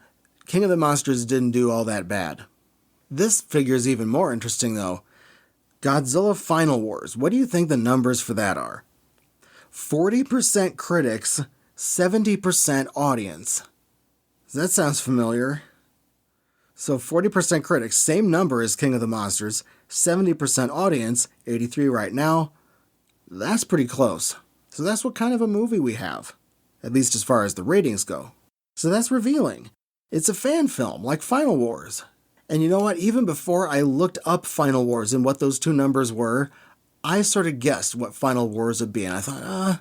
King of the Monsters didn't do all that bad. This figure is even more interesting though. Godzilla Final Wars. What do you think the numbers for that are? 40% critics, 70% audience. That sounds familiar. So 40% critics, same number as King of the Monsters, 70% audience, 83 right now. That's pretty close. So that's what kind of a movie we have, at least as far as the ratings go. So that's revealing. It's a fan film, like Final Wars. And you know what? Even before I looked up Final Wars and what those 2 numbers were, I sort of guessed what Final Wars would be. And I thought,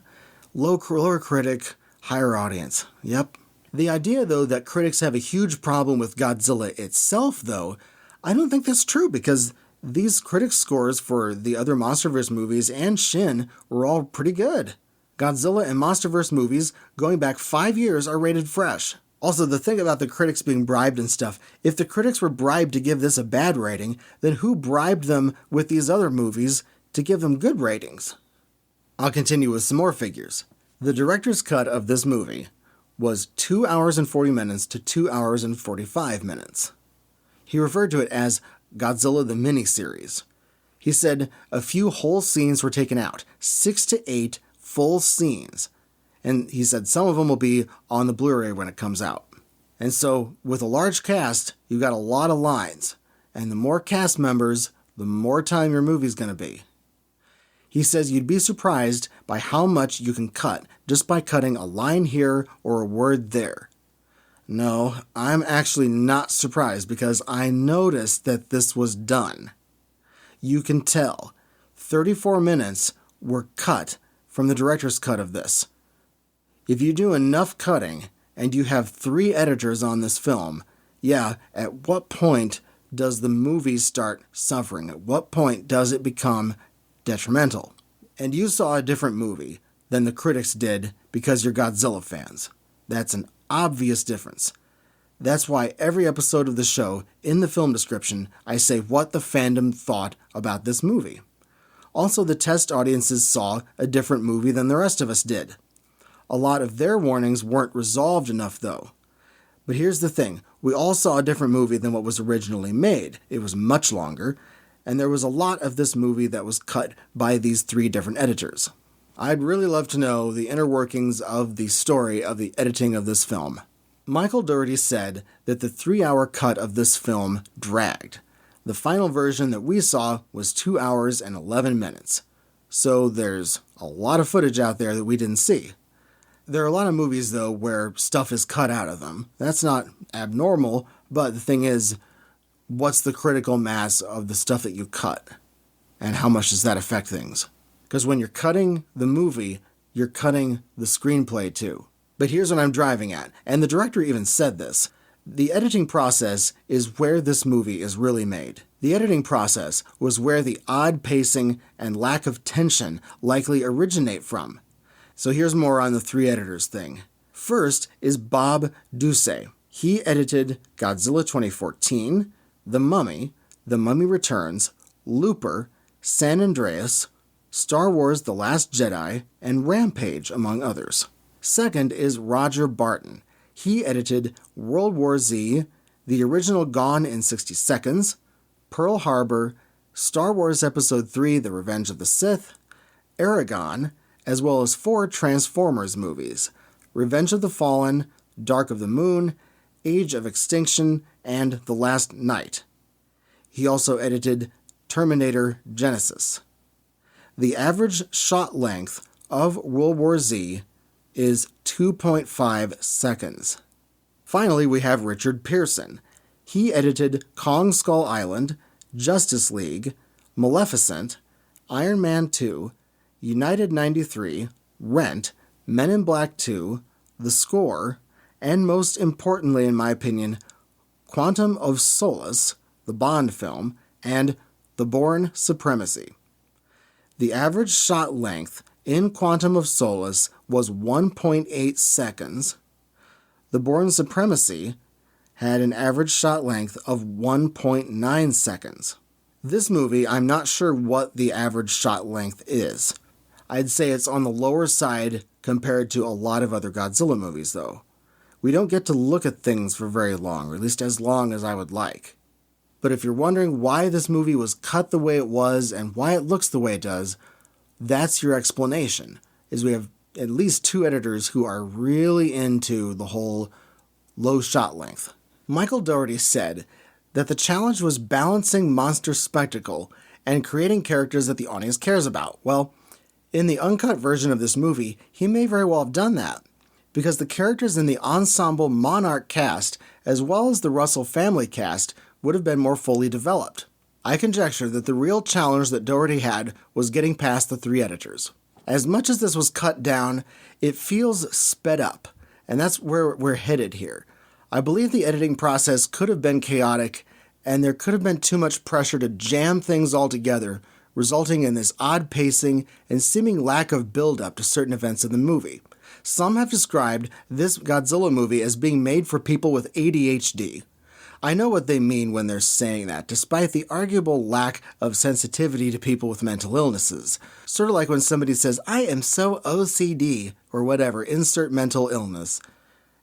lower critic, higher audience. Yep. The idea, though, that critics have a huge problem with Godzilla itself, though, I don't think that's true because these critic scores for the other MonsterVerse movies and Shin were all pretty good. Godzilla and MonsterVerse movies, going back 5 years, are rated fresh. Also, the thing about the critics being bribed and stuff, if the critics were bribed to give this a bad rating, then who bribed them with these other movies to give them good ratings? I'll continue with some more figures. The director's cut of this movie was 2 hours and 40 minutes to 2 hours and 45 minutes. He referred to it as Godzilla the Miniseries. He said a few whole scenes were taken out, 6 to 8 full scenes. And he said some of them will be on the Blu-ray when it comes out. And so, with a large cast, you got a lot of lines. And the more cast members, the more time your movie's going to be. He says you'd be surprised by how much you can cut just by cutting a line here or a word there. No, I'm actually not surprised because I noticed that this was done. You can tell. 34 minutes were cut from the director's cut of this. If you do enough cutting and you have 3 editors on this film, at what point does the movie start suffering? At what point does it become detrimental? And you saw a different movie than the critics did because you're Godzilla fans. That's an obvious difference. That's why every episode of the show, in the film description, I say what the fandom thought about this movie. Also, the test audiences saw a different movie than the rest of us did. A lot of their warnings weren't resolved enough, though. But here's the thing, we all saw a different movie than what was originally made. It was much longer, and there was a lot of this movie that was cut by these 3 different editors. I'd really love to know the inner workings of the story of the editing of this film. Michael Dougherty said that the 3-hour cut of this film dragged. The final version that we saw was 2 hours and 11 minutes. So there's a lot of footage out there that we didn't see. There are a lot of movies, though, where stuff is cut out of them. That's not abnormal, but the thing is, what's the critical mass of the stuff that you cut? And how much does that affect things? Because when you're cutting the movie, you're cutting the screenplay too. But here's what I'm driving at, and the director even said this. The editing process is where this movie is really made. The editing process was where the odd pacing and lack of tension likely originate from. So here's more on the 3 editors thing. First is Bob Ducey. He edited Godzilla 2014, The Mummy Returns, Looper, San Andreas, Star Wars The Last Jedi, and Rampage, among others. Second is Roger Barton. He edited World War Z, the original Gone in 60 Seconds, Pearl Harbor, Star Wars Episode 3 The Revenge of the Sith, Aragon, as well as 4 Transformers movies, Revenge of the Fallen, Dark of the Moon, Age of Extinction, and The Last Knight. He also edited Terminator Genesis. The average shot length of World War Z is 2.5 seconds. Finally, we have Richard Pearson. He edited Kong Skull Island, Justice League, Maleficent, Iron Man 2, United 93, Rent, Men in Black 2, The Score, and most importantly, in my opinion, Quantum of Solace, the Bond film, and The Bourne Supremacy. The average shot length in Quantum of Solace was 1.8 seconds. The Bourne Supremacy had an average shot length of 1.9 seconds. This movie, I'm not sure what the average shot length is. I'd say it's on the lower side compared to a lot of other Godzilla movies, though. We don't get to look at things for very long, or at least as long as I would like. But if you're wondering why this movie was cut the way it was and why it looks the way it does, that's your explanation, is we have at least 2 editors who are really into the whole low shot length. Michael Dougherty said that the challenge was balancing monster spectacle and creating characters that the audience cares about. Well, in the uncut version of this movie, he may very well have done that, because the characters in the ensemble Monarch cast, as well as the Russell family cast, would have been more fully developed. I conjecture that the real challenge that Dougherty had was getting past the 3 editors. As much as this was cut down, it feels sped up, and that's where we're headed here. I believe the editing process could have been chaotic, and there could have been too much pressure to jam things all together, resulting in this odd pacing and seeming lack of build-up to certain events in the movie. Some have described this Godzilla movie as being made for people with ADHD. I know what they mean when they're saying that, despite the arguable lack of sensitivity to people with mental illnesses. Sort of like when somebody says, I am so OCD, or whatever, insert mental illness.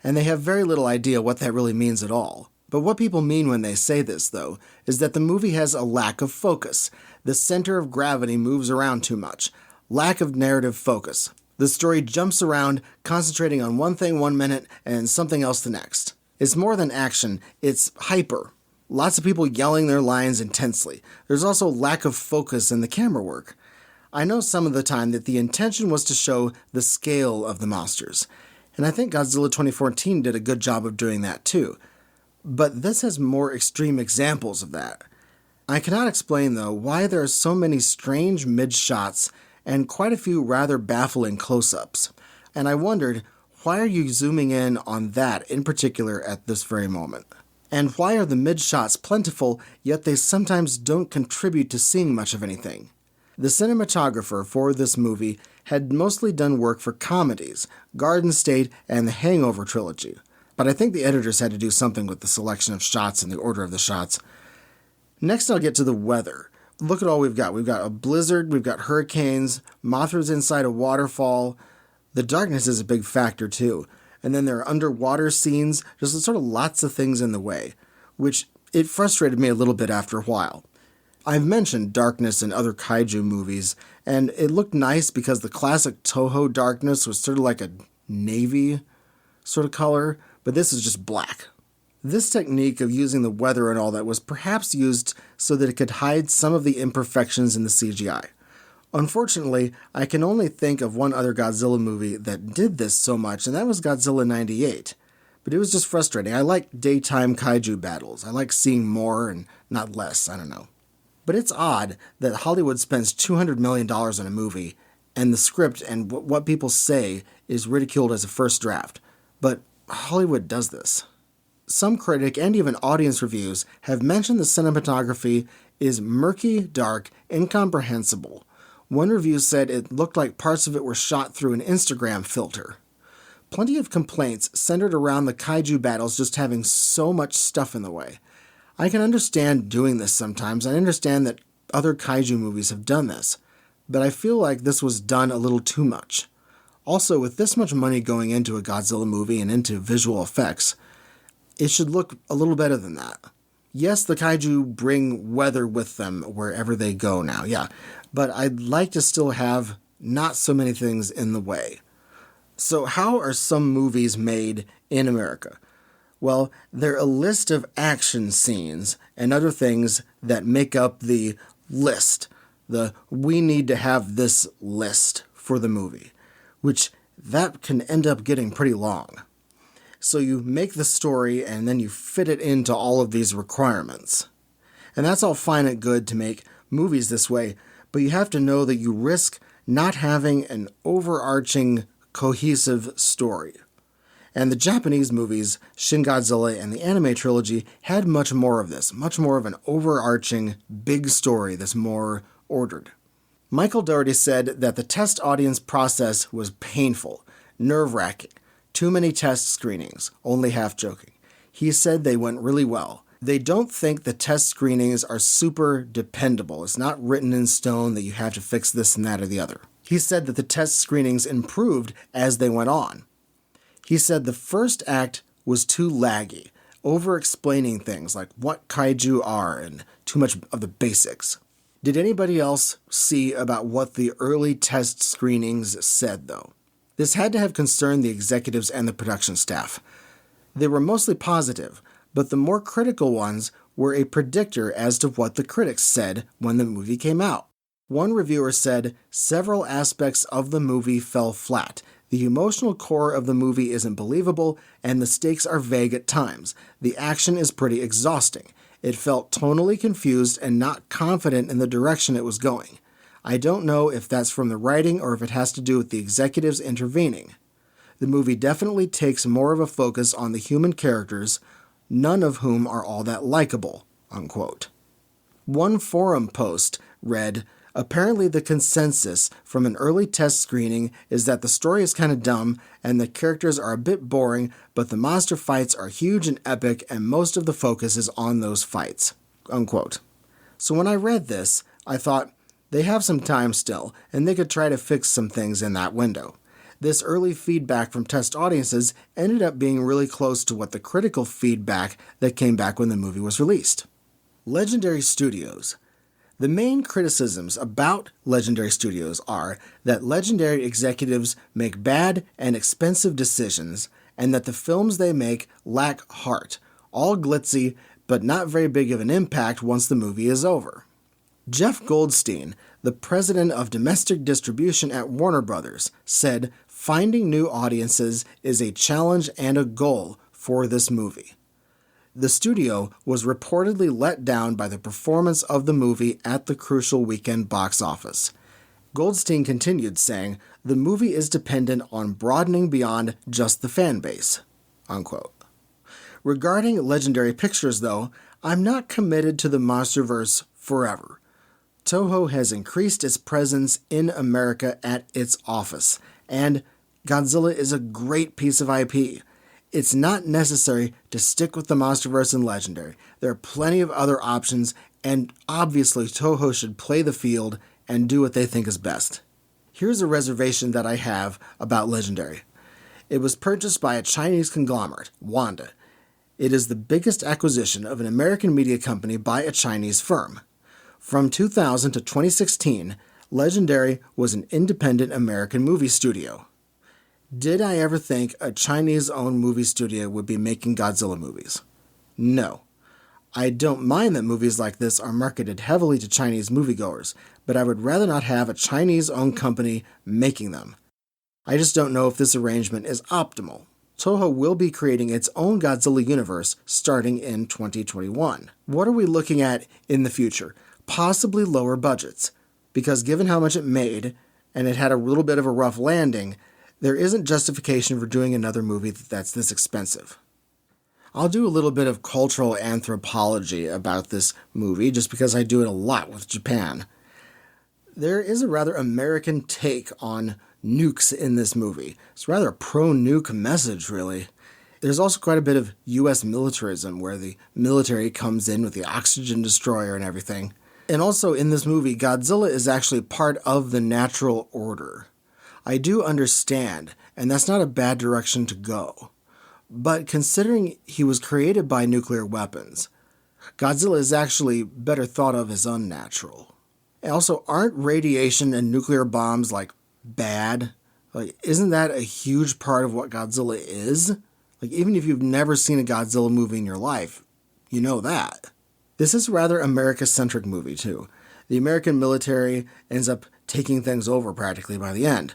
And they have very little idea what that really means at all. But what people mean when they say this, though, is that the movie has a lack of focus. The center of gravity moves around too much. Lack of narrative focus. The story jumps around, concentrating on one thing 1 minute and something else the next. It's more than action, it's hyper. Lots of people yelling their lines intensely. There's also lack of focus in the camera work. I know some of the time that the intention was to show the scale of the monsters, and I think Godzilla 2014 did a good job of doing that too. But this has more extreme examples of that. I cannot explain, though, why there are so many strange mid-shots and quite a few rather baffling close-ups. And I wondered, why are you zooming in on that in particular at this very moment? And why are the mid-shots plentiful, yet they sometimes don't contribute to seeing much of anything? The cinematographer for this movie had mostly done work for comedies, Garden State and the Hangover trilogy. But I think the editors had to do something with the selection of shots and the order of the shots. Next, I'll get to the weather. Look at all we've got. We've got a blizzard, we've got hurricanes, Mothra's inside a waterfall. The darkness is a big factor, too. And then there are underwater scenes, just sort of lots of things in the way, which it frustrated me a little bit after a while. I've mentioned darkness in other kaiju movies, and it looked nice because the classic Toho darkness was sort of like a navy sort of color, but this is just black. This technique of using the weather and all that was perhaps used so that it could hide some of the imperfections in the CGI. Unfortunately, I can only think of one other Godzilla movie that did this so much, and that was Godzilla 98. But it was just frustrating. I like daytime kaiju battles. I like seeing more and not less, I don't know. But it's odd that Hollywood spends $200 million on a movie, and the script and what people say is ridiculed as a first draft. But Hollywood does this. Some critic and even audience reviews have mentioned the cinematography is murky, dark, incomprehensible. One review said it looked like parts of it were shot through an Instagram filter. Plenty of complaints centered around the kaiju battles just having so much stuff in the way. I can understand doing this sometimes. I understand that other kaiju movies have done this, but I feel like this was done a little too much. Also, with this much money going into a Godzilla movie and into visual effects, it should look a little better than that. Yes, the kaiju bring weather with them wherever they go now, yeah, but I'd like to still have not so many things in the way. So how are some movies made in America? Well, they're a list of action scenes and other things that make up the list. We need to have this list for the movie, which that can end up getting pretty long. So you make the story and then you fit it into all of these requirements. And that's all fine and good to make movies this way, but you have to know that you risk not having an overarching, cohesive story. And the Japanese movies, Shin Godzilla and the anime trilogy, had much more of this, much more of an overarching big story that's more ordered. Michael Dougherty said that the test audience process was painful, nerve-wracking, too many test screenings, only half joking. He said they went really well. They don't think the test screenings are super dependable. It's not written in stone that you have to fix this and that or the other. He said that the test screenings improved as they went on. He said the first act was too laggy, over-explaining things like what kaiju are and too much of the basics. Did anybody else see about what the early test screenings said, though? This had to have concerned the executives and the production staff. They were mostly positive, but the more critical ones were a predictor as to what the critics said when the movie came out. One reviewer said, several aspects of the movie fell flat. The emotional core of the movie isn't believable, and the stakes are vague at times. The action is pretty exhausting. It felt tonally confused and not confident in the direction it was going. I don't know if that's from the writing or if it has to do with the executives intervening. The movie definitely takes more of a focus on the human characters, none of whom are all that likable, unquote. One forum post read, apparently the consensus from an early test screening is that the story is kind of dumb and the characters are a bit boring, but the monster fights are huge and epic and most of the focus is on those fights, unquote. So when I read this, I thought, they have some time still, and they could try to fix some things in that window. This early feedback from test audiences ended up being really close to what the critical feedback that came back when the movie was released. Legendary Studios. The main criticisms about Legendary Studios are that Legendary executives make bad and expensive decisions, and that the films they make lack heart, all glitzy, but not very big of an impact once the movie is over. Jeff Goldstein, the president of domestic distribution at Warner Brothers, said finding new audiences is a challenge and a goal for this movie. The studio was reportedly let down by the performance of the movie at the crucial weekend box office. Goldstein continued, saying, "The movie is dependent on broadening beyond just the fan base." Unquote. Regarding Legendary Pictures, though, I'm not committed to the MonsterVerse forever. Toho has increased its presence in America at its office, and Godzilla is a great piece of IP. It's not necessary to stick with the MonsterVerse and Legendary. There are plenty of other options, and obviously Toho should play the field and do what they think is best. Here's a reservation that I have about Legendary. It was purchased by a Chinese conglomerate, Wanda. It is the biggest acquisition of an American media company by a Chinese firm. From 2000 to 2016, Legendary was an independent American movie studio. Did I ever think a Chinese-owned movie studio would be making Godzilla movies? No. I don't mind that movies like this are marketed heavily to Chinese moviegoers, but I would rather not have a Chinese-owned company making them. I just don't know if this arrangement is optimal. Toho will be creating its own Godzilla universe starting in 2021. What are we looking at in the future? Possibly lower budgets, because given how much it made, and it had a little bit of a rough landing, there isn't justification for doing another movie that's this expensive. I'll do a little bit of cultural anthropology about this movie, just because I do it a lot with Japan. There is a rather American take on nukes in this movie. It's rather a pro-nuke message, really. There's also quite a bit of U.S. militarism, where the military comes in with the oxygen destroyer and everything. And also in this movie, Godzilla is actually part of the natural order. I do understand, and that's not a bad direction to go. But considering he was created by nuclear weapons, Godzilla is actually better thought of as unnatural. And also, aren't radiation and nuclear bombs, bad? Isn't that a huge part of what Godzilla is? Even if you've never seen a Godzilla movie in your life, you know that. This is a rather America-centric movie, too. The American military ends up taking things over practically by the end.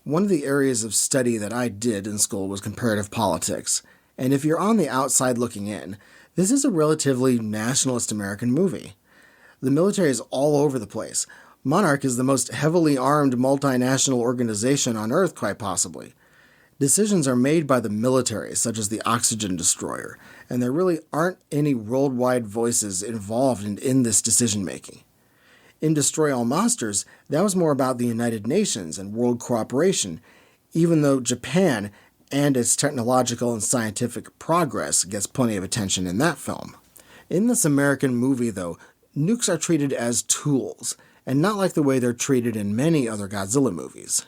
One of the areas of study that I did in school was comparative politics, and if you're on the outside looking in, this is a relatively nationalist American movie. The military is all over the place. Monarch is the most heavily armed multinational organization on Earth, quite possibly. Decisions are made by the military, such as the oxygen destroyer, and there really aren't any worldwide voices involved in this decision-making. In Destroy All Monsters, that was more about the United Nations and world cooperation, even though Japan and its technological and scientific progress gets plenty of attention in that film. In this American movie, though, nukes are treated as tools, and not like the way they're treated in many other Godzilla movies.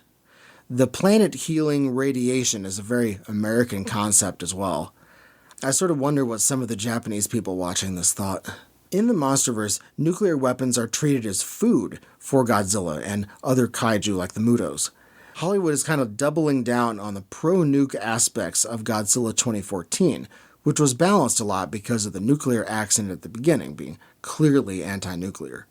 The planet-healing radiation is a very American concept as well. I sort of wonder what some of the Japanese people watching this thought. In the MonsterVerse, nuclear weapons are treated as food for Godzilla and other kaiju like the Mutos. Hollywood is kind of doubling down on the pro-nuke aspects of Godzilla 2014, which was balanced a lot because of the nuclear accent at the beginning being clearly anti-nuclear.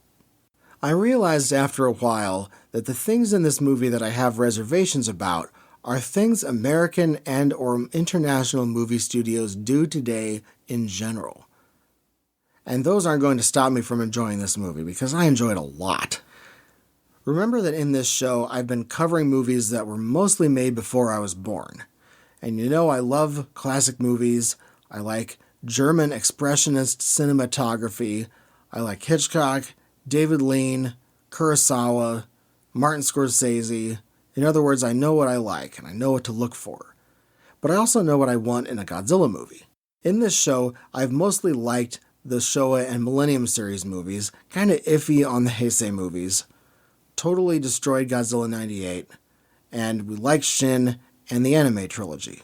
I realized after a while that the things in this movie that I have reservations about are things American and or international movie studios do today in general. And those aren't going to stop me from enjoying this movie, because I enjoy it a lot. Remember that in this show, I've been covering movies that were mostly made before I was born. And you know I love classic movies. I like German expressionist cinematography. I like Hitchcock, David Lean, Kurosawa, Martin Scorsese. In other words, I know what I like, and I know what to look for. But I also know what I want in a Godzilla movie. In this show, I've mostly liked the Showa and Millennium series movies, kind of iffy on the Heisei movies, totally destroyed Godzilla 98, and we liked Shin and the anime trilogy.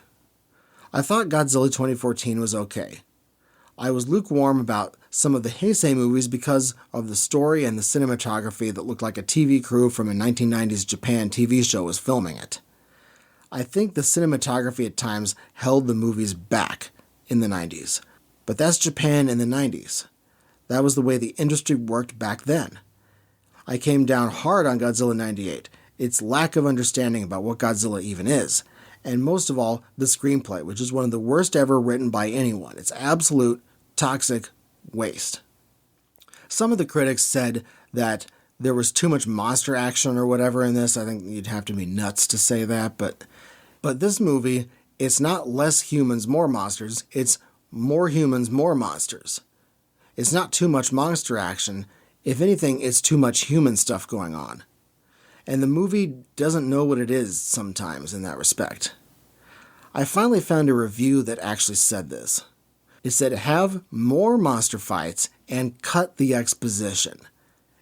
I thought Godzilla 2014 was okay. I was lukewarm about some of the Heisei movies because of the story and the cinematography that looked like a TV crew from a 1990s Japan TV show was filming it. I think the cinematography at times held the movies back in the 90s. But that's Japan in the 90s. That was the way the industry worked back then. I came down hard on Godzilla 98, its lack of understanding about what Godzilla even is, and most of all, the screenplay, which is one of the worst ever written by anyone. It's absolute toxic waste. Some of the critics said that there was too much monster action or whatever in this. I think you'd have to be nuts to say that, but this movie, it's not less humans, more monsters. It's more humans, more monsters. It's not too much monster action. If anything, it's too much human stuff going on. And the movie doesn't know what it is sometimes in that respect. I finally found a review that actually said this. It said, have more monster fights and cut the exposition.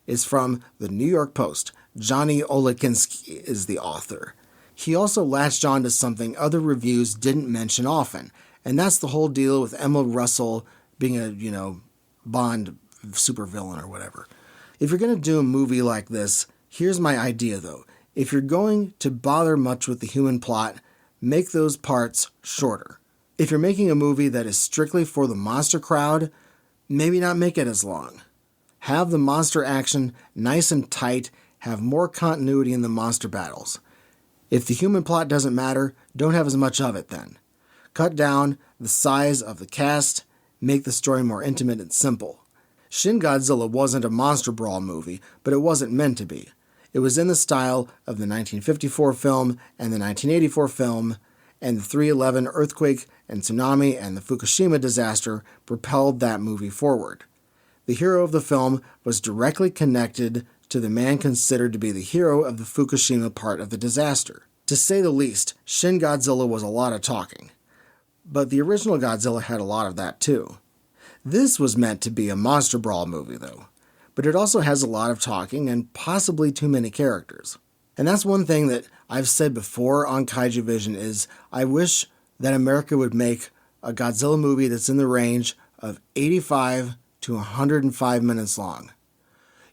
It's from the New York Post. Johnny Olekinski is the author. He also latched on to something other reviews didn't mention often, and that's the whole deal with Emma Russell being a, Bond supervillain or whatever. If you're going to do a movie like this, here's my idea though. If you're going to bother much with the human plot, make those parts shorter. If you're making a movie that is strictly for the monster crowd, maybe not make it as long. Have the monster action nice and tight, have more continuity in the monster battles. If the human plot doesn't matter, don't have as much of it then. Cut down the size of the cast, make the story more intimate and simple. Shin Godzilla wasn't a monster brawl movie, but it wasn't meant to be. It was in the style of the 1954 film and the 1984 film, and the 3/11 earthquake and tsunami and the Fukushima disaster propelled that movie forward. The hero of the film was directly connected to the man considered to be the hero of the Fukushima part of the disaster. To say the least, Shin Godzilla was a lot of talking. But the original Godzilla had a lot of that too. This was meant to be a monster brawl movie though, but it also has a lot of talking and possibly too many characters. And that's one thing that I've said before on Kaijuvision is I wish that America would make a Godzilla movie that's in the range of 85 to 105 minutes long.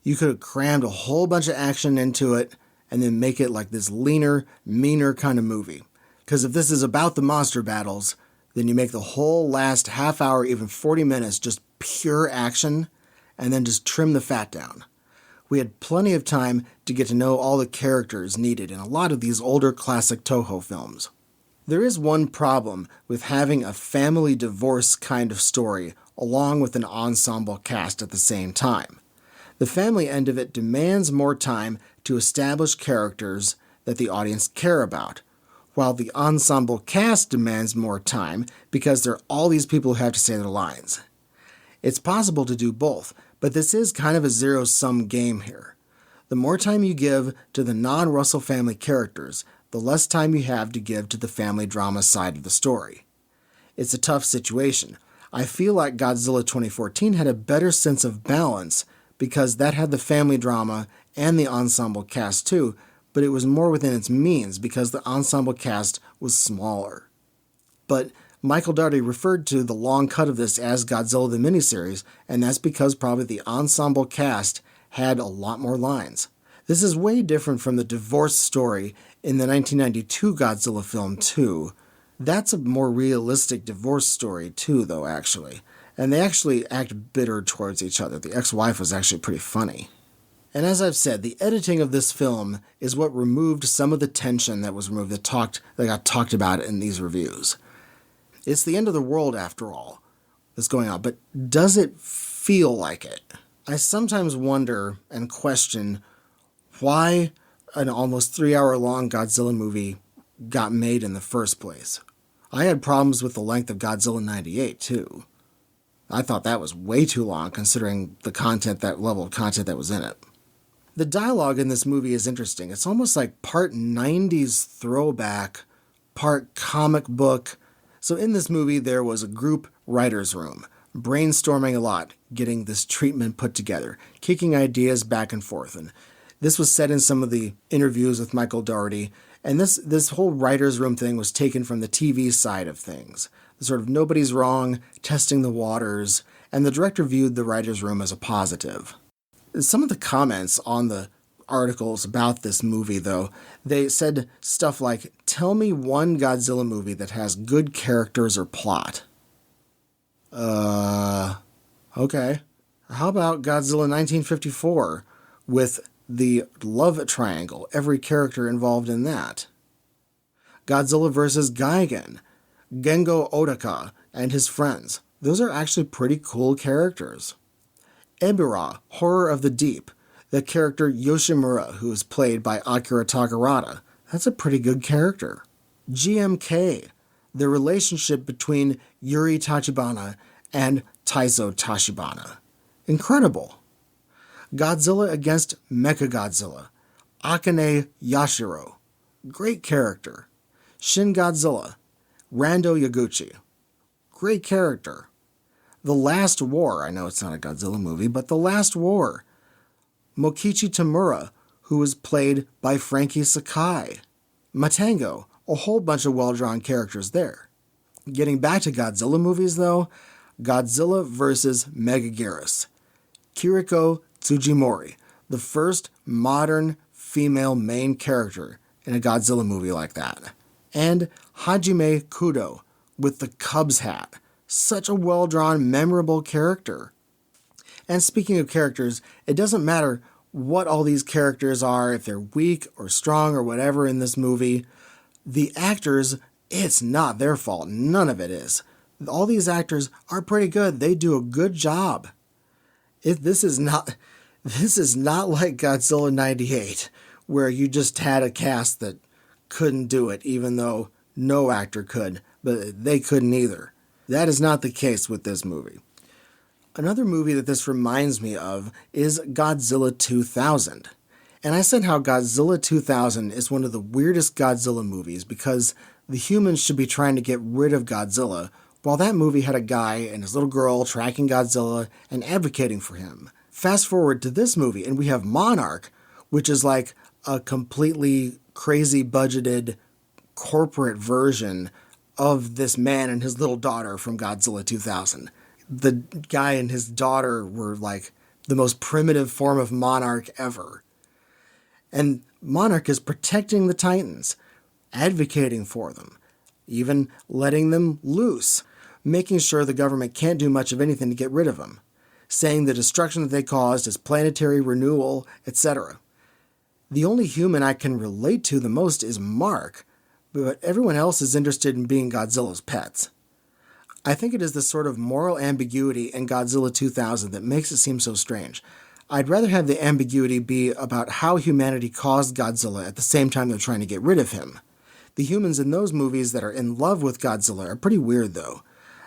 You could have crammed a whole bunch of action into it and then make it like this leaner, meaner kind of movie. Because if this is about the monster battles, then you make the whole last half hour, even 40 minutes, just pure action, and then just trim the fat down. We had plenty of time to get to know all the characters needed in a lot of these older classic Toho films. There is one problem with having a family divorce kind of story along with an ensemble cast at the same time. The family end of it demands more time to establish characters that the audience care about, while the ensemble cast demands more time because there are all these people who have to say their lines. It's possible to do both, but this is kind of a zero-sum game here. The more time you give to the non-Russell family characters, the less time you have to give to the family drama side of the story. It's a tough situation. I feel like Godzilla 2014 had a better sense of balance because that had the family drama and the ensemble cast too, but it was more within its means because the ensemble cast was smaller. But Michael Dougherty referred to the long cut of this as Godzilla the miniseries, and that's because probably the ensemble cast had a lot more lines. This is way different from the divorce story in the 1992 Godzilla film too. That's a more realistic divorce story too, though, actually. And they actually act bitter towards each other. The ex-wife was actually pretty funny. And as I've said, the editing of this film is what removed some of the tension that was removed that got talked about in these reviews. It's the end of the world, after all, that's going on, but does it feel like it? I sometimes wonder and question why an almost 3-hour-long Godzilla movie got made in the first place. I had problems with the length of Godzilla 98, too. I thought that was way too long, considering that level of content that was in it. The dialogue in this movie is interesting. It's almost like part 90s throwback, part comic book. So in this movie, there was a group writer's room, brainstorming a lot, getting this treatment put together, kicking ideas back and forth. And this was said in some of the interviews with Michael Dougherty. And this whole writer's room thing was taken from the TV side of things. The sort of nobody's wrong, testing the waters, and the director viewed the writer's room as a positive. Some of the comments on the articles about this movie, though, they said stuff like, tell me one Godzilla movie that has good characters or plot. Okay. How about Godzilla 1954 with the love triangle, every character involved in that? Godzilla vs. Gigan, Gengo Odaka and his friends, those are actually pretty cool characters. Ebirah, Horror of the Deep, the character Yoshimura, who is played by Akira Takarada. That's a pretty good character. GMK, the relationship between Yuri Tachibana and Taizo Tachibana. Incredible. Godzilla against Mechagodzilla, Akane Yashiro. Great character. Shin Godzilla, Rando Yaguchi. Great character. The Last War, I know it's not a Godzilla movie, but The Last War. Mokichi Tamura, who was played by Frankie Sakai. Matango, a whole bunch of well-drawn characters there. Getting back to Godzilla movies, though, Godzilla vs. Megaguirus. Kiriko Tsujimori, the first modern female main character in a Godzilla movie like that. And Hajime Kudo, with the Cubs hat. Such a well-drawn, memorable character. And speaking of characters, it doesn't matter what all these characters are, if they're weak or strong or whatever in this movie. The actors, it's not their fault. None of it is. All these actors are pretty good. They do a good job. This is not like Godzilla 98, where you just had a cast that couldn't do it, even though no actor could, but they couldn't either. That is not the case with this movie. Another movie that this reminds me of is Godzilla 2000. And I said how Godzilla 2000 is one of the weirdest Godzilla movies because the humans should be trying to get rid of Godzilla, while that movie had a guy and his little girl tracking Godzilla and advocating for him. Fast forward to this movie, and we have Monarch, which is like a completely crazy budgeted corporate version of this man and his little daughter from Godzilla 2000. The guy and his daughter were like the most primitive form of Monarch ever. And Monarch is protecting the Titans, advocating for them, even letting them loose, making sure the government can't do much of anything to get rid of them, saying the destruction that they caused is planetary renewal, etc. The only human I can relate to the most is Mark, but everyone else is interested in being Godzilla's pets. I think it is the sort of moral ambiguity in Godzilla 2000 that makes it seem so strange. I'd rather have the ambiguity be about how humanity caused Godzilla at the same time they're trying to get rid of him. The humans in those movies that are in love with Godzilla are pretty weird, though.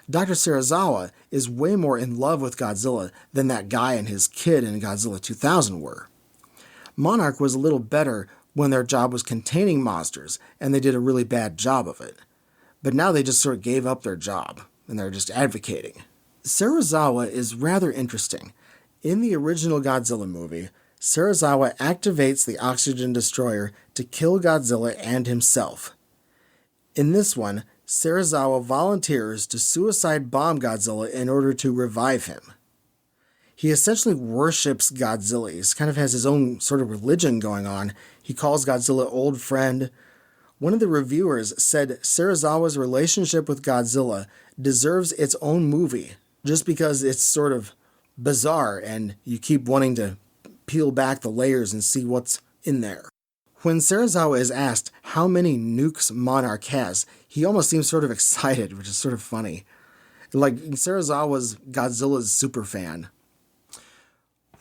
Dr. Serizawa is way more in love with Godzilla than that guy and his kid in Godzilla 2000 were. Monarch was a little better when their job was containing monsters, and they did a really bad job of it. But now they just sort of gave up their job, and they're just advocating. Serizawa is rather interesting. In the original Godzilla movie, Serizawa activates the oxygen destroyer to kill Godzilla and himself. In this one, Serizawa volunteers to suicide bomb Godzilla in order to revive him. He essentially worships Godzilla. He kind of has his own sort of religion going on. He calls Godzilla old friend. One of the reviewers said Serizawa's relationship with Godzilla deserves its own movie, just because it's sort of bizarre and you keep wanting to peel back the layers and see what's in there. When Serizawa is asked how many nukes Monarch has, he almost seems sort of excited, which is sort of funny. Like, Serizawa's Godzilla's superfan.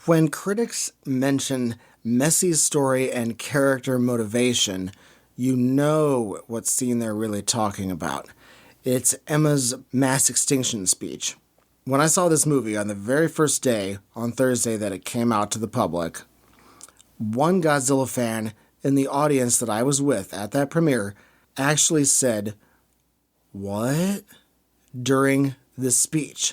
When critics mention messy story and character motivation, you know what scene they're really talking about. It's Emma's mass extinction speech. When I saw this movie on the very first day, on Thursday that it came out to the public, one Godzilla fan in the audience that I was with at that premiere actually said, "What?" during this speech.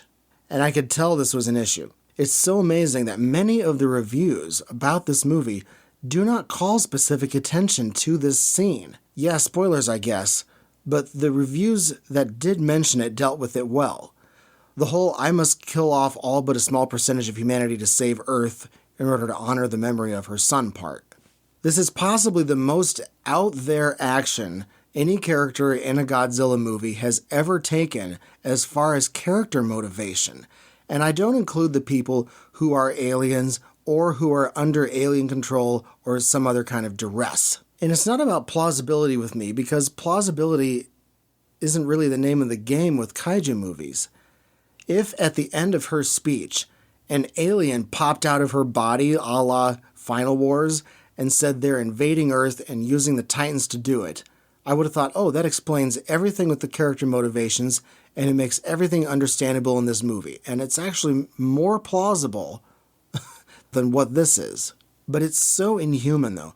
And I could tell this was an issue. It's so amazing that many of the reviews about this movie do not call specific attention to this scene. Yeah, spoilers, I guess, but the reviews that did mention it dealt with it well. The whole "I must kill off all but a small percentage of humanity to save Earth in order to honor the memory of her son" part. This is possibly the most out there action any character in a Godzilla movie has ever taken as far as character motivation. And I don't include the people who are aliens or who are under alien control or some other kind of duress. And it's not about plausibility with me, because plausibility isn't really the name of the game with kaiju movies. If at the end of her speech, an alien popped out of her body a la Final Wars and said they're invading Earth and using the Titans to do it, I would have thought, oh, that explains everything with the character motivations and it makes everything understandable in this movie. And it's actually more plausible than what this is. But it's so inhuman, though.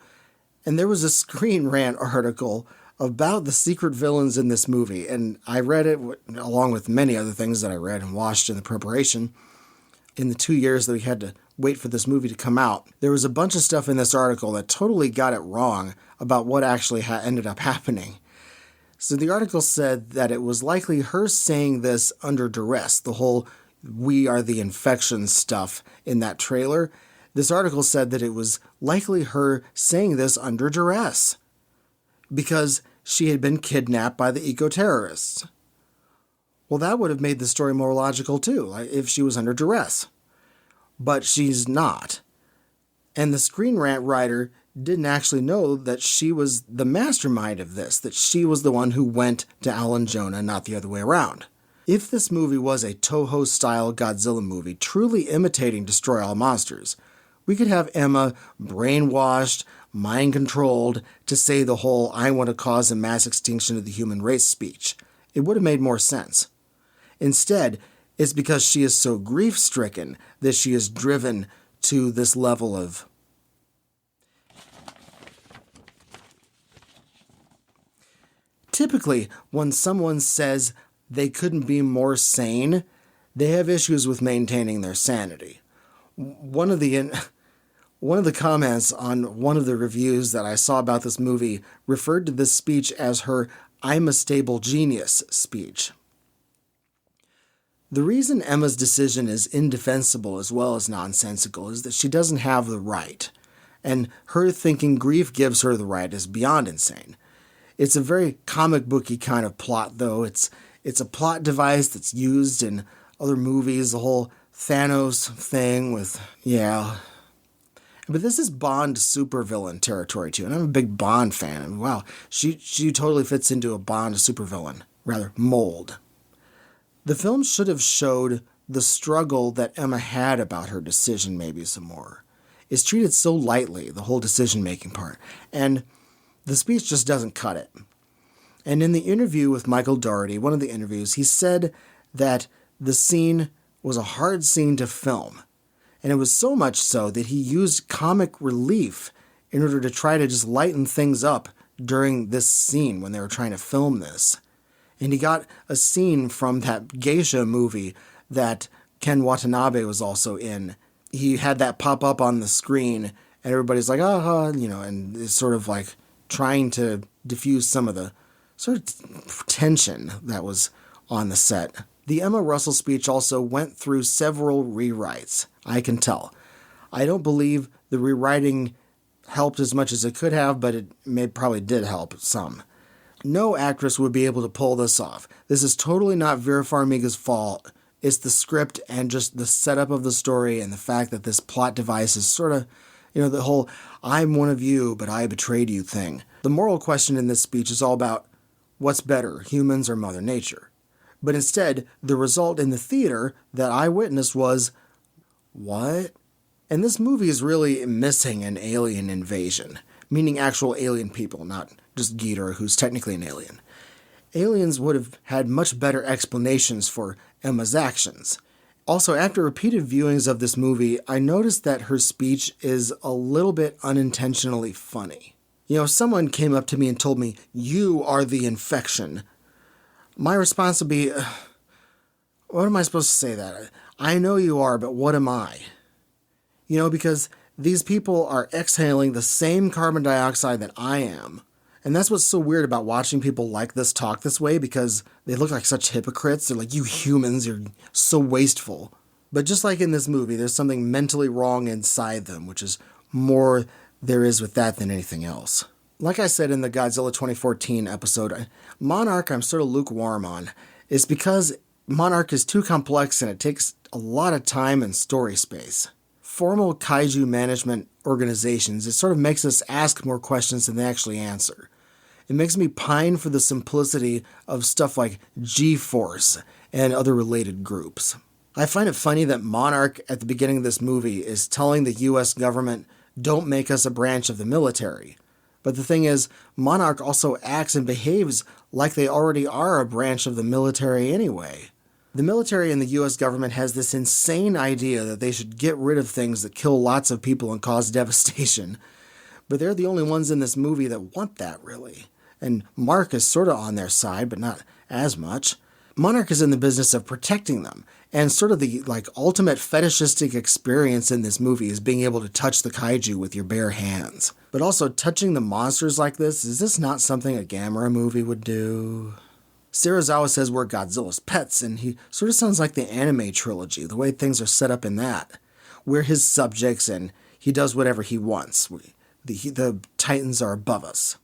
And there was a Screen Rant article about the secret villains in this movie, and I read it along with many other things that I read and watched in the preparation. In the 2 years that we had to wait for this movie to come out, there was a bunch of stuff in this article that totally got it wrong about what actually ended up happening. So the article said that it was likely her saying this under duress, the whole "we are the infection" stuff in that trailer. This article said that it was likely her saying this under duress because she had been kidnapped by the eco-terrorists. Well, that would have made the story more logical too, if she was under duress. But she's not. And the Screen Rant writer didn't actually know that she was the mastermind of this, that she was the one who went to Alan Jonah, not the other way around. If this movie was a Toho-style Godzilla movie, truly imitating Destroy All Monsters, we could have Emma brainwashed, mind-controlled to say the whole "I want to cause a mass extinction of the human race" speech. It would have made more sense. Instead, it's because she is so grief-stricken that she is driven to this level of typically, when someone says they couldn't be more sane, they have issues with maintaining their sanity. One of the comments on one of the reviews that I saw about this movie referred to this speech as her "I'm a stable genius" speech. The reason Emma's decision is indefensible as well as nonsensical is that she doesn't have the right, and her thinking grief gives her the right is beyond insane. It's a very comic booky kind of plot, though. It's a plot device that's used in other movies, the whole Thanos thing with, yeah. But this is Bond supervillain territory, too, and I'm a big Bond fan. I mean, wow, she totally fits into a Bond supervillain, rather, mold. The film should have showed the struggle that Emma had about her decision maybe some more. It's treated so lightly, the whole decision-making part, and the speech just doesn't cut it. And in the interview with Michael Dougherty, one of the interviews, he said that the scene was a hard scene to film. And it was so much so that he used comic relief in order to try to just lighten things up during this scene when they were trying to film this. And he got a scene from that geisha movie that Ken Watanabe was also in. He had that pop up on the screen, and everybody's like, and it's sort of like trying to diffuse some of the sort of tension that was on the set. The Emma Russell speech also went through several rewrites, I can tell. I don't believe the rewriting helped as much as it could have, but it probably did help some. No actress would be able to pull this off. This is totally not Vera Farmiga's fault. It's the script and just the setup of the story and the fact that this plot device is sort of, the whole "I'm one of you, but I betrayed you" thing. The moral question in this speech is all about what's better, humans or Mother Nature. But instead, the result in the theater that I witnessed was, what? And this movie is really missing an alien invasion, meaning actual alien people, not just Geeter, who's technically an alien. Aliens would have had much better explanations for Emma's actions. Also, after repeated viewings of this movie, I noticed that her speech is a little bit unintentionally funny. If someone came up to me and told me, "You are the infection," my response would be, what am I supposed to say that? I know you are, but what am I? Because these people are exhaling the same carbon dioxide that I am. And that's what's so weird about watching people like this talk this way, because they look like such hypocrites. They're like, "You humans, you're so wasteful." But just like in this movie, there's something mentally wrong inside them, which is more there is with that than anything else. Like I said in the Godzilla 2014 episode, Monarch I'm sort of lukewarm on. It's because Monarch is too complex and it takes a lot of time and story space. Formal kaiju management organizations, it sort of makes us ask more questions than they actually answer. It makes me pine for the simplicity of stuff like G-Force and other related groups. I find it funny that Monarch at the beginning of this movie is telling the US government, don't make us a branch of the military. But the thing is, Monarch also acts and behaves like they already are a branch of the military anyway. The military and the US government has this insane idea that they should get rid of things that kill lots of people and cause devastation. But they're the only ones in this movie that want that, really. And Mark is sort of on their side, but not as much. Monarch is in the business of protecting them, and sort of the ultimate fetishistic experience in this movie is being able to touch the kaiju with your bare hands. But also, touching the monsters like this, is this not something a Gamera movie would do? Serizawa says we're Godzilla's pets, and he sort of sounds like the anime trilogy, the way things are set up in that. We're his subjects, and he does whatever he wants. The Titans are above us.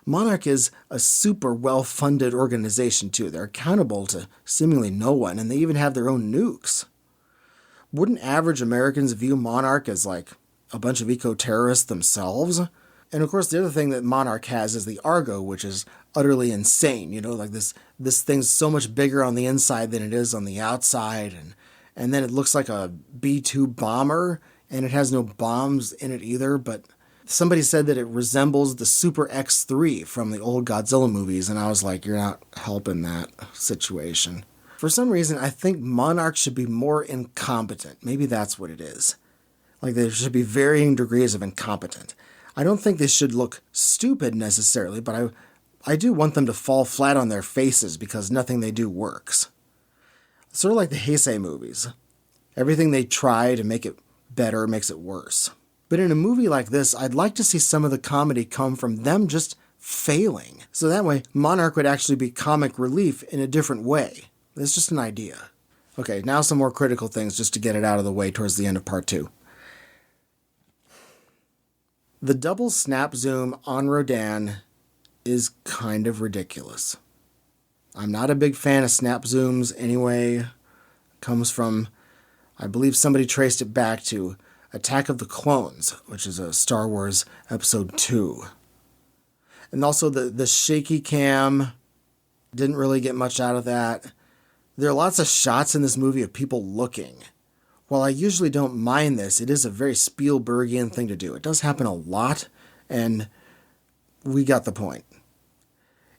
Monarch is a super well-funded organization, too. They're accountable to seemingly no one, and they even have their own nukes. Wouldn't average Americans view Monarch as like a bunch of eco-terrorists themselves? And of course, the other thing that Monarch has is the Argo, which is utterly insane. You know, like this thing's so much bigger on the inside than it is on the outside, and then it looks like a B-2 bomber, and it has no bombs in it either, but somebody said that it resembles the Super X-3 from the old Godzilla movies, and I was like, you're not helping that situation. For some reason, I think Monarch should be more incompetent. Maybe that's what it is. Like, there should be varying degrees of incompetent. I don't think they should look stupid necessarily, but I do want them to fall flat on their faces because nothing they do works. Sort of like the Heisei movies. Everything they try to make it better makes it worse. But in a movie like this, I'd like to see some of the comedy come from them just failing. So that way, Monarch would actually be comic relief in a different way. It's just an idea. Okay, now some more critical things just to get it out of the way towards the end of part 2. The double snap zoom on Rodan is kind of ridiculous. I'm not a big fan of snap zooms anyway. It comes from, I believe somebody traced it back to Attack of the Clones, which is a Star Wars Episode 2. And also the shaky cam, didn't really get much out of that. There are lots of shots in this movie of people looking. While I usually don't mind this, it is a very Spielbergian thing to do. It does happen a lot, and we got the point.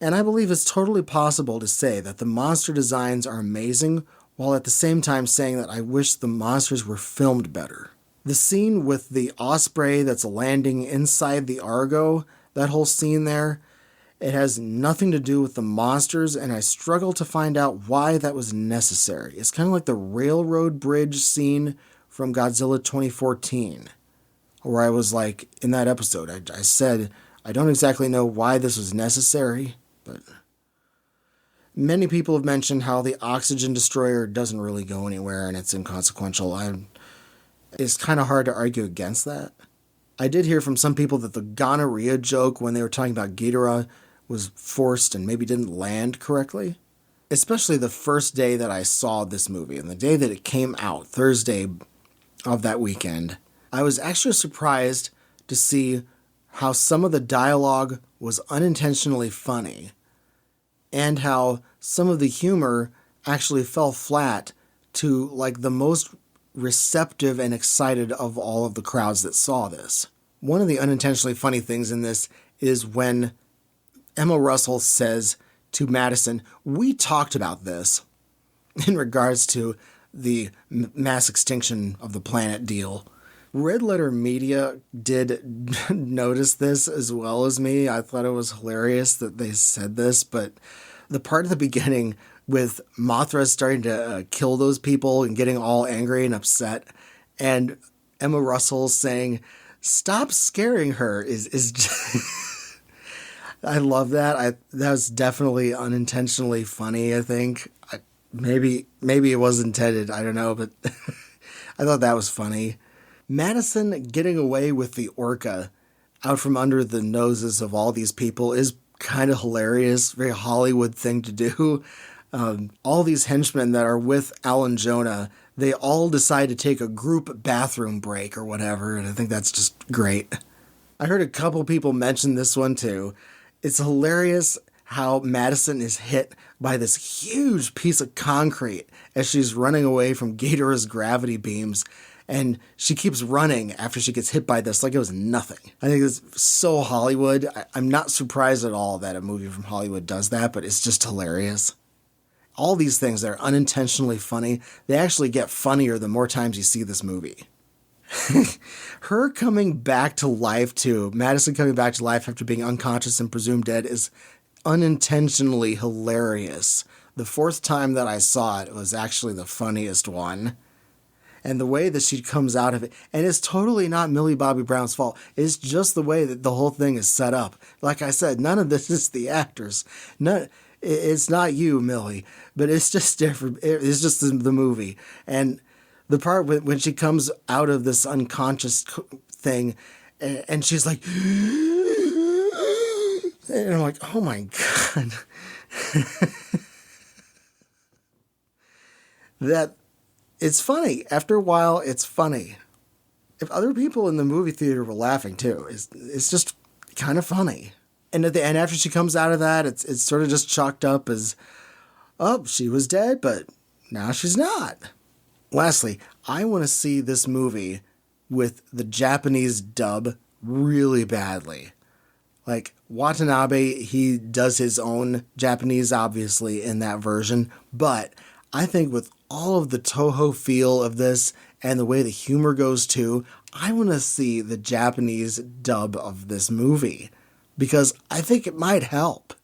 And I believe it's totally possible to say that the monster designs are amazing, while at the same time saying that I wish the monsters were filmed better. The scene with the Osprey that's landing inside the Argo, that whole scene there, it has nothing to do with the monsters, and I struggle to find out why that was necessary. It's kind of like the railroad bridge scene from Godzilla 2014, where I was like, in that episode, I said, I don't exactly know why this was necessary, but many people have mentioned how the oxygen destroyer doesn't really go anywhere and it's inconsequential. It's kind of hard to argue against that. I did hear from some people that the gonorrhea joke when they were talking about Ghidorah was forced and maybe didn't land correctly. Especially the first day that I saw this movie and the day that it came out, Thursday of that weekend. I was actually surprised to see how some of the dialogue was unintentionally funny and how some of the humor actually fell flat to like the most receptive and excited of all of the crowds that saw this. One of the unintentionally funny things in this is when Emma Russell says to Madison, we talked about this in regards to the mass extinction of the planet deal. Red Letter Media did notice this as well as me. I thought it was hilarious that they said this, but the part at the beginning with Mothra starting to kill those people and getting all angry and upset, and Emma Russell saying, stop scaring her, is just I love that. That was definitely unintentionally funny, I think. Maybe it was intended, I don't know, but I thought that was funny. Madison getting away with the orca out from under the noses of all these people is kind of hilarious, very Hollywood thing to do. All these henchmen that are with Alan Jonah, they all decide to take a group bathroom break or whatever, and I think that's just great. I heard a couple people mention this one too. It's hilarious how Madison is hit by this huge piece of concrete as she's running away from Ghidorah's gravity beams. And she keeps running after she gets hit by this like it was nothing. I think it's so Hollywood. I'm not surprised at all that a movie from Hollywood does that, but it's just hilarious. All these things that are unintentionally funny, they actually get funnier the more times you see this movie. Her coming back to life too, Madison coming back to life after being unconscious and presumed dead, is unintentionally hilarious. The fourth time that I saw it was actually the funniest one. And the way that she comes out of it, and it's totally not Millie Bobby Brown's fault. It's just the way that the whole thing is set up. Like I said, none of this is the actors. It's not you, Millie, but it's just different. It's just the movie. And the part when she comes out of this unconscious thing, and she's like, and I'm like, oh my God. It's funny. After a while, it's funny. If other people in the movie theater were laughing too, it's just kind of funny. And at the end, after she comes out of that, it's sort of just chalked up as, oh, she was dead, but now she's not. Lastly, I want to see this movie with the Japanese dub really badly. Like, Watanabe, he does his own Japanese, obviously, in that version, but I think with all of the Toho feel of this and the way the humor goes too, I want to see the Japanese dub of this movie because I think it might help.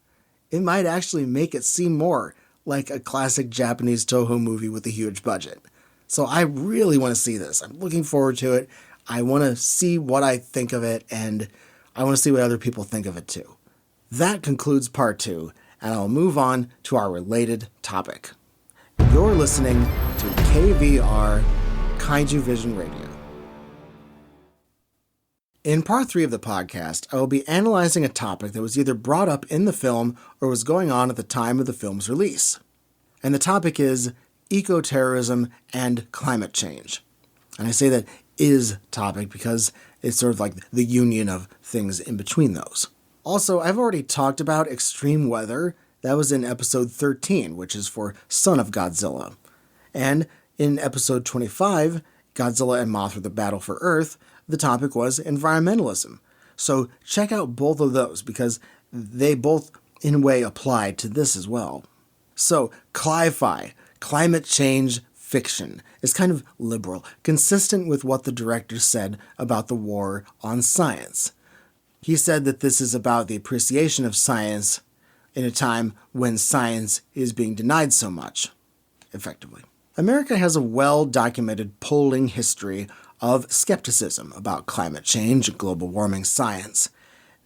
It might actually make it seem more like a classic Japanese Toho movie with a huge budget. So I really want to see this. I'm looking forward to it. I want to see what I think of it, and I want to see what other people think of it too. That concludes part 2, and I'll move on to our related topic. You're listening to KVR, Kaijuvision Radio. In part 3 of the podcast, I will be analyzing a topic that was either brought up in the film or was going on at the time of the film's release. And the topic is eco-terrorism and climate change. And I say that is topic because it's sort of like the union of things in between those. Also, I've already talked about extreme weather. That was in episode 13, which is for Son of Godzilla. And in episode 25, Godzilla and Mothra, the Battle for Earth, the topic was environmentalism. So check out both of those because they both, in a way, apply to this as well. So, cli-fi, climate change fiction, is kind of liberal, consistent with what the director said about the war on science. He said that this is about the appreciation of science in a time when science is being denied so much, effectively. America has a well-documented polling history of skepticism about climate change and global warming science.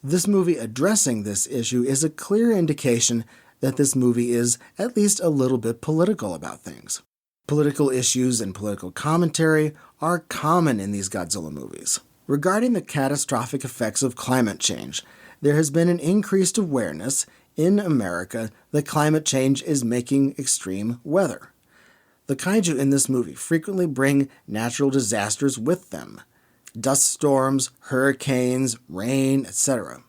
This movie addressing this issue is a clear indication that this movie is at least a little bit political about things. Political issues and political commentary are common in these Godzilla movies. Regarding the catastrophic effects of climate change, there has been an increased awareness in America that climate change is making extreme weather. The kaiju in this movie frequently bring natural disasters with them. Dust storms, hurricanes, rain, etc.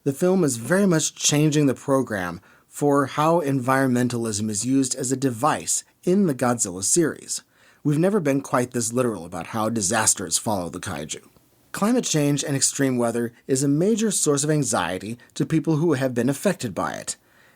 The film is very much changing the program for how environmentalism is used as a device in the Godzilla series. We've never been quite this literal about how disasters follow the kaiju. Climate change and extreme weather is a major source of anxiety to people who have been affected by it.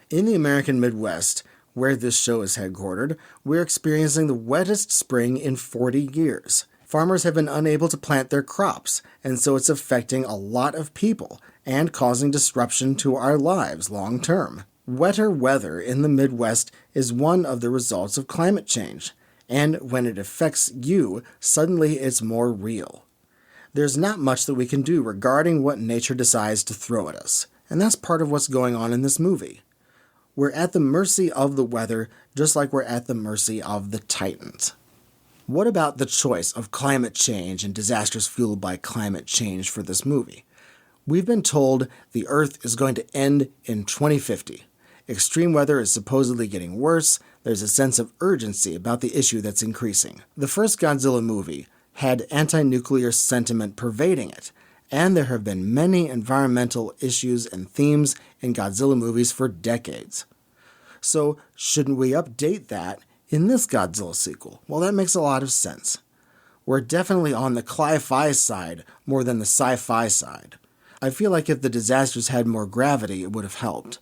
In the American Midwest, where this show is headquartered, we're experiencing the wettest spring in 40 years. Farmers have been unable to plant their crops, and so it's affecting a lot of people and causing disruption to our lives long term. Wetter weather in the Midwest is one of the results of climate change, and when it affects you, suddenly it's more real. There's not much that we can do regarding what nature decides to throw at us, and that's part of what's going on in this movie. We're at the mercy of the weather, just like we're at the mercy of the Titans. What about the choice of climate change and disasters fueled by climate change for this movie? We've been told the Earth is going to end in 2050. Extreme weather is supposedly getting worse. There's a sense of urgency about the issue that's increasing. The first Godzilla movie had anti-nuclear sentiment pervading it, and there have been many environmental issues and themes in Godzilla movies for decades. So, shouldn't we update that in this Godzilla sequel? Well, that makes a lot of sense. We're definitely on the cli-fi side more than the sci-fi side. I feel like if the disasters had more gravity, it would have helped.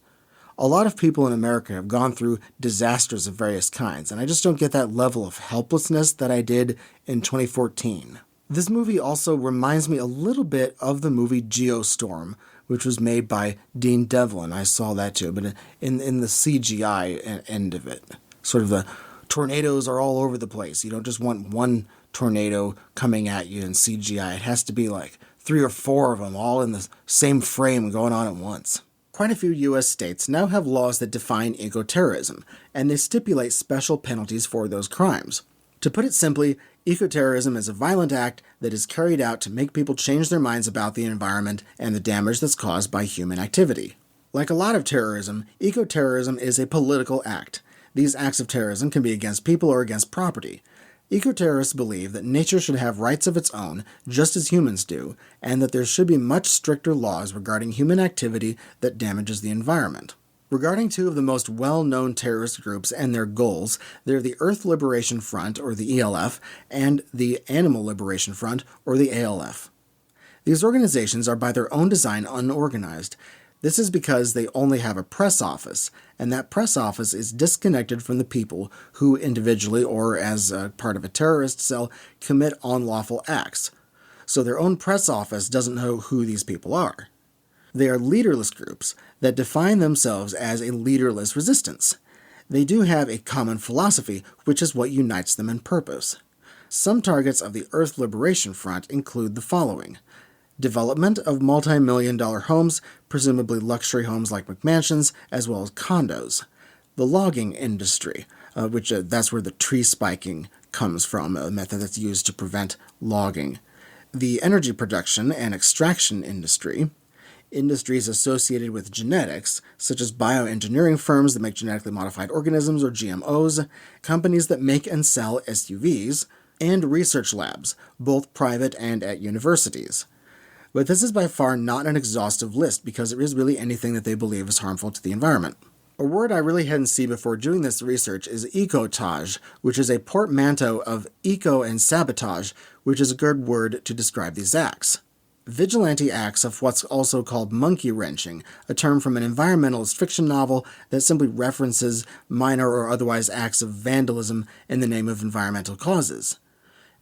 A lot of people in America have gone through disasters of various kinds, and I just don't get that level of helplessness that I did in 2014. This movie also reminds me a little bit of the movie Geostorm, which was made by Dean Devlin. I saw that too, but in the CGI end of it. Sort of the tornadoes are all over the place. You don't just want one tornado coming at you in CGI. It has to be like 3 or 4 of them all in the same frame going on at once. Quite a few U.S. states now have laws that define eco-terrorism, and they stipulate special penalties for those crimes. To put it simply, eco-terrorism is a violent act that is carried out to make people change their minds about the environment and the damage that's caused by human activity. Like a lot of terrorism, eco-terrorism is a political act. These acts of terrorism can be against people or against property. Eco-terrorists believe that nature should have rights of its own, just as humans do, and that there should be much stricter laws regarding human activity that damages the environment. Regarding 2 of the most well-known terrorist groups and their goals, they're the Earth Liberation Front, or the ELF, and the Animal Liberation Front, or the ALF. These organizations are by their own design unorganized. This is because they only have a press office, and that press office is disconnected from the people who individually or as a part of a terrorist cell commit unlawful acts. So their own press office doesn't know who these people are. They are leaderless groups that define themselves as a leaderless resistance. They do have a common philosophy, which is what unites them in purpose. Some targets of the Earth Liberation Front include the following: development of multi-million-dollar homes, presumably luxury homes like McMansions, as well as condos. The logging industry, which that's where the tree spiking comes from, a method that's used to prevent logging. The energy production and extraction industry. Industries associated with genetics, such as bioengineering firms that make genetically modified organisms or GMOs, companies that make and sell SUVs, and research labs, both private and at universities. But this is by far not an exhaustive list because it is really anything that they believe is harmful to the environment. A word I really hadn't seen before doing this research is eco-taj, which is a portmanteau of eco and sabotage, which is a good word to describe these acts. Vigilante acts of what's also called monkey wrenching, a term from an environmentalist fiction novel that simply references minor or otherwise acts of vandalism in the name of environmental causes.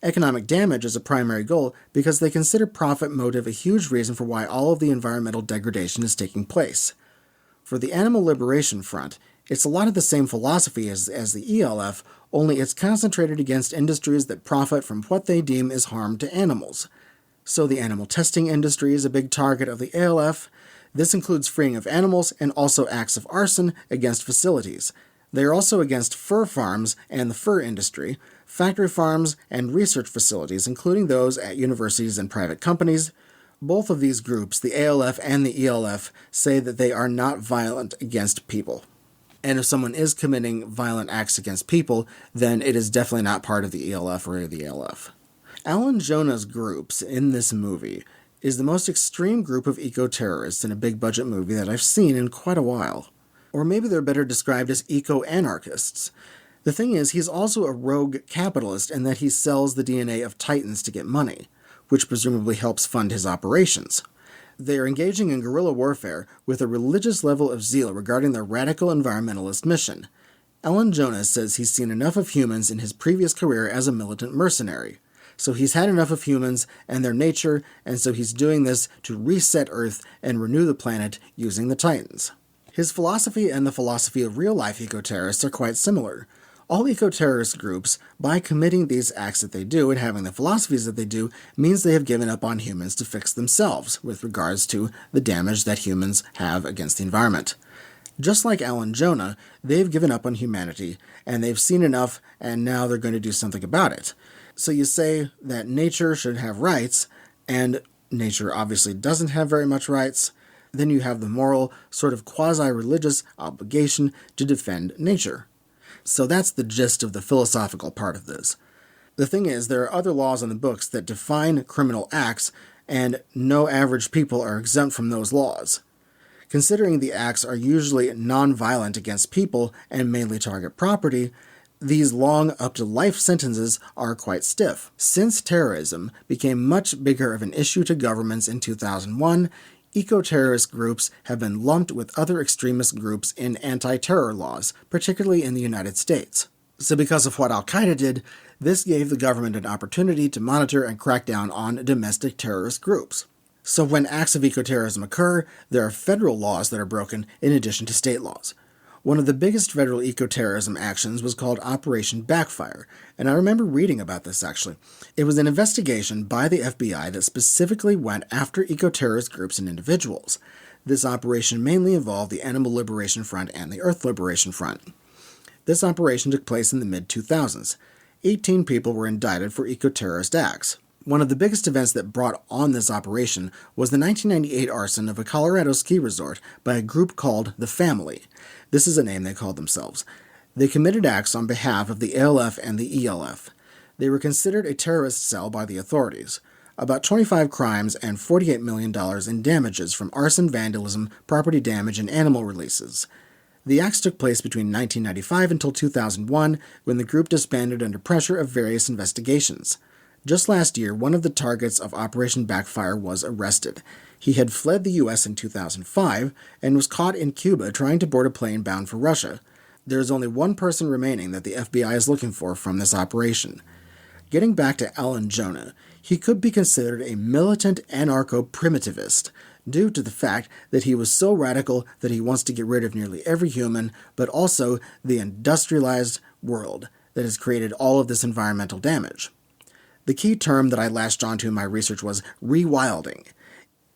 Economic damage is a primary goal because they consider profit motive a huge reason for why all of the environmental degradation is taking place. For the Animal Liberation Front, it's a lot of the same philosophy as the ELF, only it's concentrated against industries that profit from what they deem is harm to animals. So the animal testing industry is a big target of the ALF. This includes freeing of animals and also acts of arson against facilities. They are also against fur farms and the fur industry, factory farms, and research facilities, including those at universities and private companies. Both of these groups, the ALF and the ELF, say that they are not violent against people. And if someone is committing violent acts against people, then it is definitely not part of the ELF or the ALF. Alan Jonah's groups in this movie is the most extreme group of eco-terrorists in a big-budget movie that I've seen in quite a while. Or maybe they're better described as eco-anarchists. The thing is, he's also a rogue capitalist in that he sells the DNA of titans to get money, which presumably helps fund his operations. They are engaging in guerrilla warfare with a religious level of zeal regarding their radical environmentalist mission. Alan Jonah says he's seen enough of humans in his previous career as a militant mercenary. So he's had enough of humans and their nature, and so he's doing this to reset Earth and renew the planet using the Titans. His philosophy and the philosophy of real-life eco-terrorists are quite similar. All eco-terrorist groups, by committing these acts that they do and having the philosophies that they do, means they have given up on humans to fix themselves with regards to the damage that humans have against the environment. Just like Alan Jonah, they've given up on humanity, and they've seen enough, and now they're going to do something about it. So you say that nature should have rights, and nature obviously doesn't have very much rights. Then you have the moral, sort of quasi-religious obligation to defend nature. So that's the gist of the philosophical part of this. The thing is, there are other laws in the books that define criminal acts, and no average people are exempt from those laws. Considering the acts are usually non-violent against people and mainly target property, these long up to life sentences are quite stiff. Since terrorism became much bigger of an issue to governments in 2001, eco-terrorist groups have been lumped with other extremist groups in anti-terror laws, particularly in the United States. So because of what Al-Qaeda did, this gave the government an opportunity to monitor and crack down on domestic terrorist groups. So when acts of eco-terrorism occur, there are federal laws that are broken in addition to state laws. One of the biggest federal eco-terrorism actions was called Operation Backfire, and I remember reading about this actually. It was an investigation by the FBI that specifically went after eco-terrorist groups and individuals. This operation mainly involved the Animal Liberation Front and the Earth Liberation Front. This operation took place in the mid-2000s. 18 people were indicted for eco-terrorist acts. One of the biggest events that brought on this operation was the 1998 arson of a Colorado ski resort by a group called The Family. This is a name they called themselves. They committed acts on behalf of the ALF and the ELF. They were considered a terrorist cell by the authorities. About 25 crimes and $48 million in damages from arson, vandalism, property damage, and animal releases. The acts took place between 1995 until 2001, when the group disbanded under pressure of various investigations. Just last year, one of the targets of Operation Backfire was arrested. He had fled the U.S. in 2005 and was caught in Cuba trying to board a plane bound for Russia. There is only one person remaining that the FBI is looking for from this operation. Getting back to Alan Jonah, he could be considered a militant anarcho-primitivist, due to the fact that he was so radical that he wants to get rid of nearly every human, but also the industrialized world that has created all of this environmental damage. The key term that I latched onto in my research was rewilding.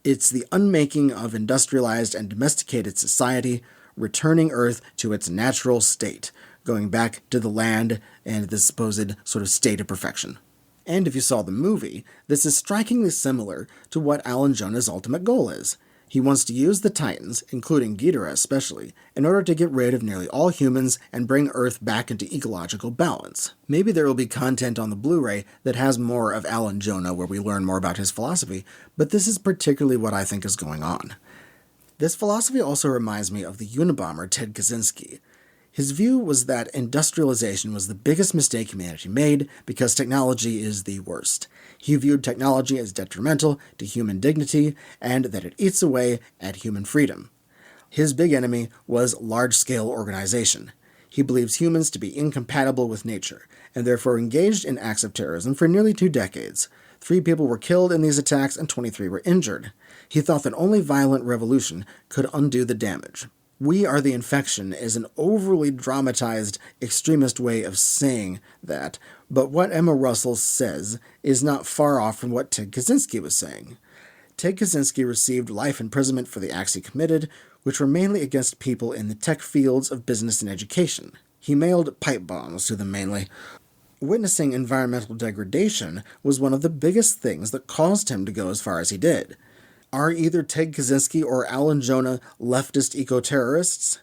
It's the unmaking of industrialized and domesticated society, returning Earth to its natural state, going back to the land and the supposed sort of state of perfection. And if you saw the movie, this is strikingly similar to what Alan Jonah's ultimate goal is. He wants to use the Titans, including Ghidorah especially, in order to get rid of nearly all humans and bring Earth back into ecological balance. Maybe there will be content on the Blu-ray that has more of Alan Jonah where we learn more about his philosophy, but this is particularly what I think is going on. This philosophy also reminds me of the Unabomber Ted Kaczynski. His view was that industrialization was the biggest mistake humanity made because technology is the worst. He viewed technology as detrimental to human dignity and that it eats away at human freedom. His big enemy was large-scale organization. He believes humans to be incompatible with nature, and therefore engaged in acts of terrorism for nearly 2 decades. 3 people were killed in these attacks and 23 were injured. He thought that only violent revolution could undo the damage. We are the infection is an overly dramatized, extremist way of saying that, but what Emma Russell says is not far off from what Ted Kaczynski was saying. Ted Kaczynski received life imprisonment for the acts he committed, which were mainly against people in the tech fields of business and education. He mailed pipe bombs to them mainly. Witnessing environmental degradation was one of the biggest things that caused him to go as far as he did. Are either Ted Kaczynski or Alan Jonah leftist eco-terrorists?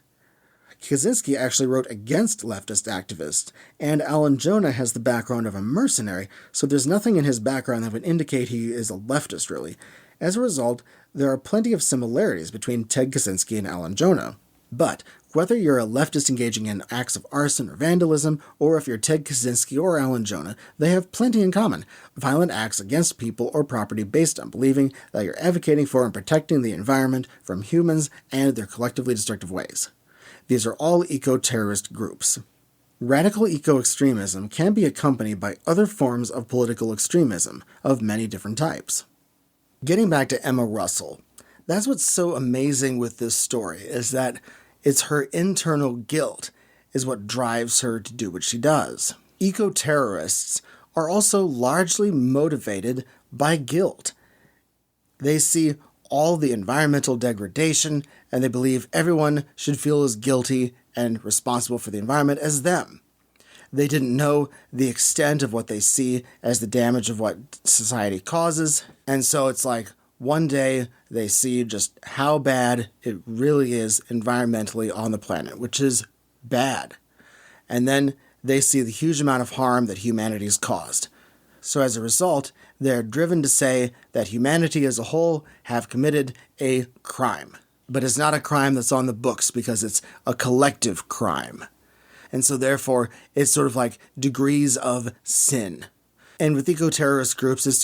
Kaczynski actually wrote against leftist activists, and Alan Jonah has the background of a mercenary, so there's nothing in his background that would indicate he is a leftist, really. As a result, there are plenty of similarities between Ted Kaczynski and Alan Jonah. But whether you're a leftist engaging in acts of arson or vandalism, or if you're Ted Kaczynski or Alan Jonah, they have plenty in common. Violent acts against people or property based on believing that you're advocating for and protecting the environment from humans and their collectively destructive ways. These are all eco-terrorist groups. Radical eco-extremism can be accompanied by other forms of political extremism of many different types. Getting back to Emma Russell, that's what's so amazing with this story, is that it's her internal guilt is what drives her to do what she does. Eco-terrorists are also largely motivated by guilt. They see all the environmental degradation, and they believe everyone should feel as guilty and responsible for the environment as them. They didn't know the extent of what they see as the damage of what society causes, and so it's like, one day they see just how bad it really is environmentally on the planet, which is bad. And then they see the huge amount of harm that humanity's caused. So as a result, they're driven to say that humanity as a whole have committed a crime. But it's not a crime that's on the books because it's a collective crime. And so therefore, it's sort of like degrees of sin. And with eco-terrorist groups, it's,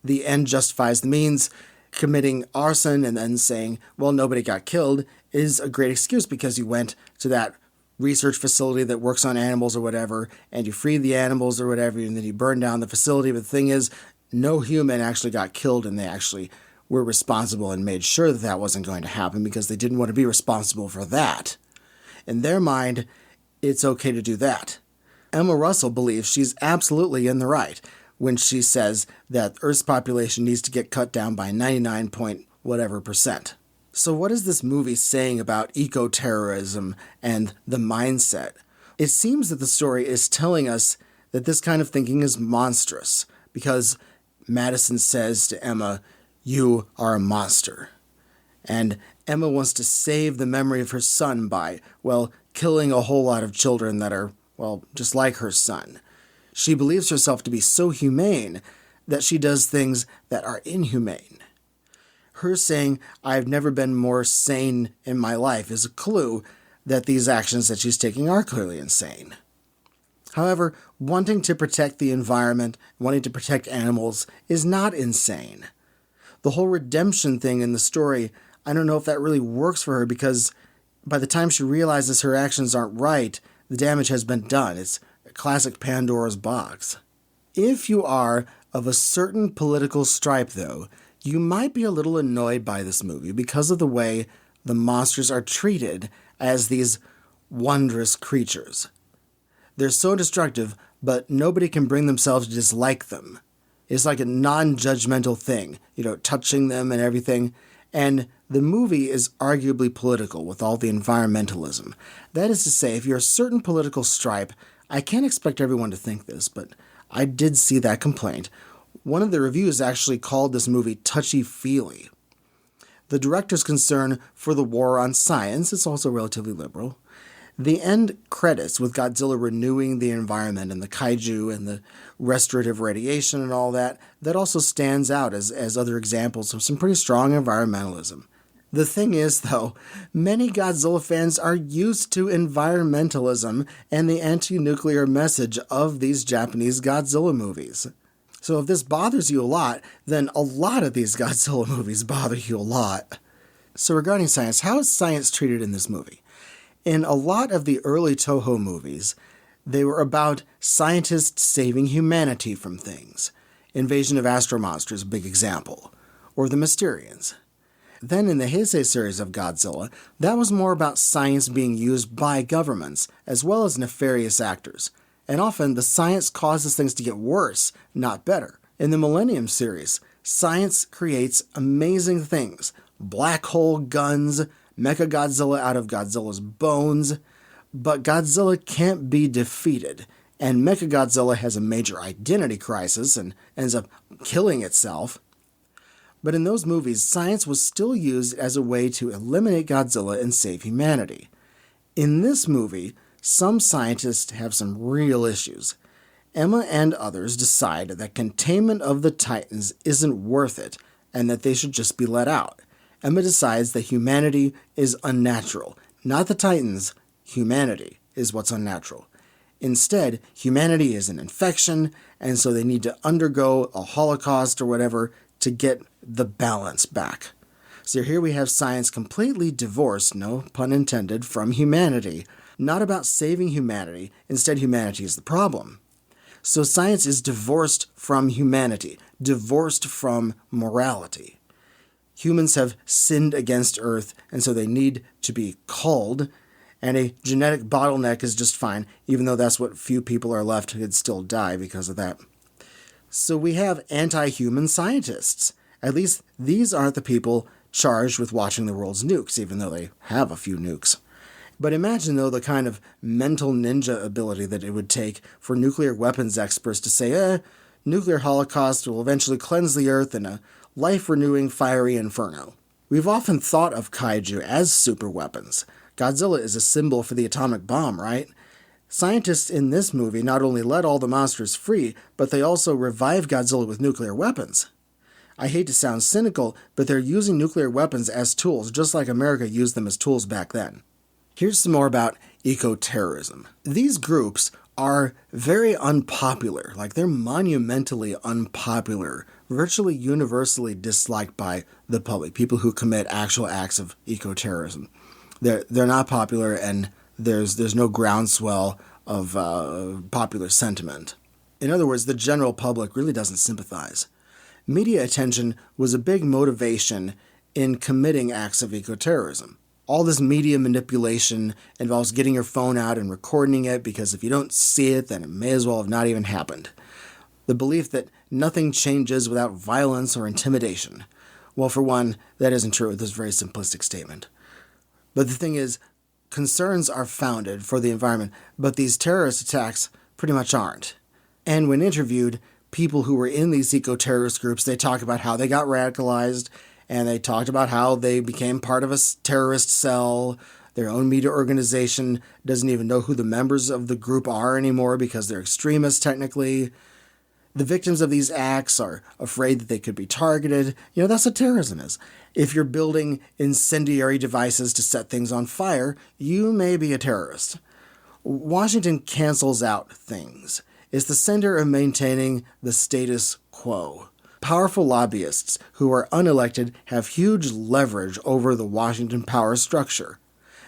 the end justifies the means. Committing arson and then saying, well, nobody got killed is a great excuse because you went to that research facility that works on animals or whatever, and you freed the animals or whatever, and then you burned down the facility. But the thing is, no human actually got killed, and they actually were responsible and made sure that that wasn't going to happen because they didn't want to be responsible for that. In their mind, it's okay to do that. Emma Russell believes she's absolutely in the right when she says that Earth's population needs to get cut down by 99 point whatever percent. So what is this movie saying about eco-terrorism and the mindset? It seems that the story is telling us that this kind of thinking is monstrous because Madison says to Emma, "You are a monster." And Emma wants to save the memory of her son by, killing a whole lot of children that are, just like her son. She believes herself to be so humane that she does things that are inhumane. Her saying, "I've never been more sane in my life," is a clue that these actions that she's taking are clearly insane. However, wanting to protect the environment, wanting to protect animals, is not insane. The whole redemption thing in the story, I don't know if that really works for her because by the time she realizes her actions aren't right, the damage has been done. It's a classic Pandora's box. If you are of a certain political stripe, though, you might be a little annoyed by this movie because of the way the monsters are treated as these wondrous creatures. They're so destructive, but nobody can bring themselves to dislike them. It's like a non-judgmental thing, touching them and everything. And the movie is arguably political with all the environmentalism. That is to say, if you're a certain political stripe, I can't expect everyone to think this, but I did see that complaint. One of the reviews actually called this movie touchy-feely. The director's concern for the war on science is also relatively liberal. The end credits with Godzilla renewing the environment and the kaiju and the restorative radiation and all that also stands out as other examples of some pretty strong environmentalism. The thing is, though, many Godzilla fans are used to environmentalism and the anti-nuclear message of these Japanese Godzilla movies. So if this bothers you a lot, then a lot of these Godzilla movies bother you a lot. So regarding science, how is science treated in this movie? In a lot of the early Toho movies, they were about scientists saving humanity from things. Invasion of Astro Monsters, a big example. Or the Mysterians. Then in the Heisei series of Godzilla, that was more about science being used by governments, as well as nefarious actors. And often, the science causes things to get worse, not better. In the Millennium series, science creates amazing things. Black hole guns, Mechagodzilla out of Godzilla's bones. But Godzilla can't be defeated, and Mechagodzilla has a major identity crisis and ends up killing itself. But in those movies, science was still used as a way to eliminate Godzilla and save humanity. In this movie, some scientists have some real issues. Emma and others decide that containment of the Titans isn't worth it, and that they should just be let out. Emma decides that humanity is unnatural. Not the Titans, humanity is what's unnatural. Instead, humanity is an infection, and so they need to undergo a holocaust or whatever to get the balance back. So here we have science completely divorced, no pun intended, from humanity. Not about saving humanity, instead humanity is the problem. So science is divorced from humanity, divorced from morality. Humans have sinned against Earth, and so they need to be culled, and a genetic bottleneck is just fine, even though that's what few people are left who could still die because of that. So we have anti-human scientists. At least these aren't the people charged with watching the world's nukes, even though they have a few nukes. But imagine, though, the kind of mental ninja ability that it would take for nuclear weapons experts to say, nuclear holocaust will eventually cleanse the Earth in a life-renewing fiery inferno. We've often thought of kaiju as superweapons. Godzilla is a symbol for the atomic bomb, right? Scientists in this movie not only let all the monsters free, but they also revive Godzilla with nuclear weapons. I hate to sound cynical, but they're using nuclear weapons as tools, just like America used them as tools back then. Here's some more about eco-terrorism. These groups are very unpopular, like they're monumentally unpopular, virtually universally disliked by the public, people who commit actual acts of eco-terrorism. They're not popular, and there's no groundswell of popular sentiment. In other words, the general public really doesn't sympathize. Media attention was a big motivation in committing acts of eco-terrorism. All this media manipulation involves getting your phone out and recording it, because if you don't see it, then it may as well have not even happened. The belief that nothing changes without violence or intimidation. Well, for one, that isn't true. This is a very simplistic statement. But the thing is, concerns are founded for the environment, but these terrorist attacks pretty much aren't. And when interviewed, people who were in these eco-terrorist groups, they talk about how they got radicalized, and they talked about how they became part of a terrorist cell. Their own media organization doesn't even know who the members of the group are anymore because they're extremists technically. The victims of these acts are afraid that they could be targeted. That's what terrorism is. If you're building incendiary devices to set things on fire, you may be a terrorist. Washington cancels out things. It's the center of maintaining the status quo. Powerful lobbyists who are unelected have huge leverage over the Washington power structure.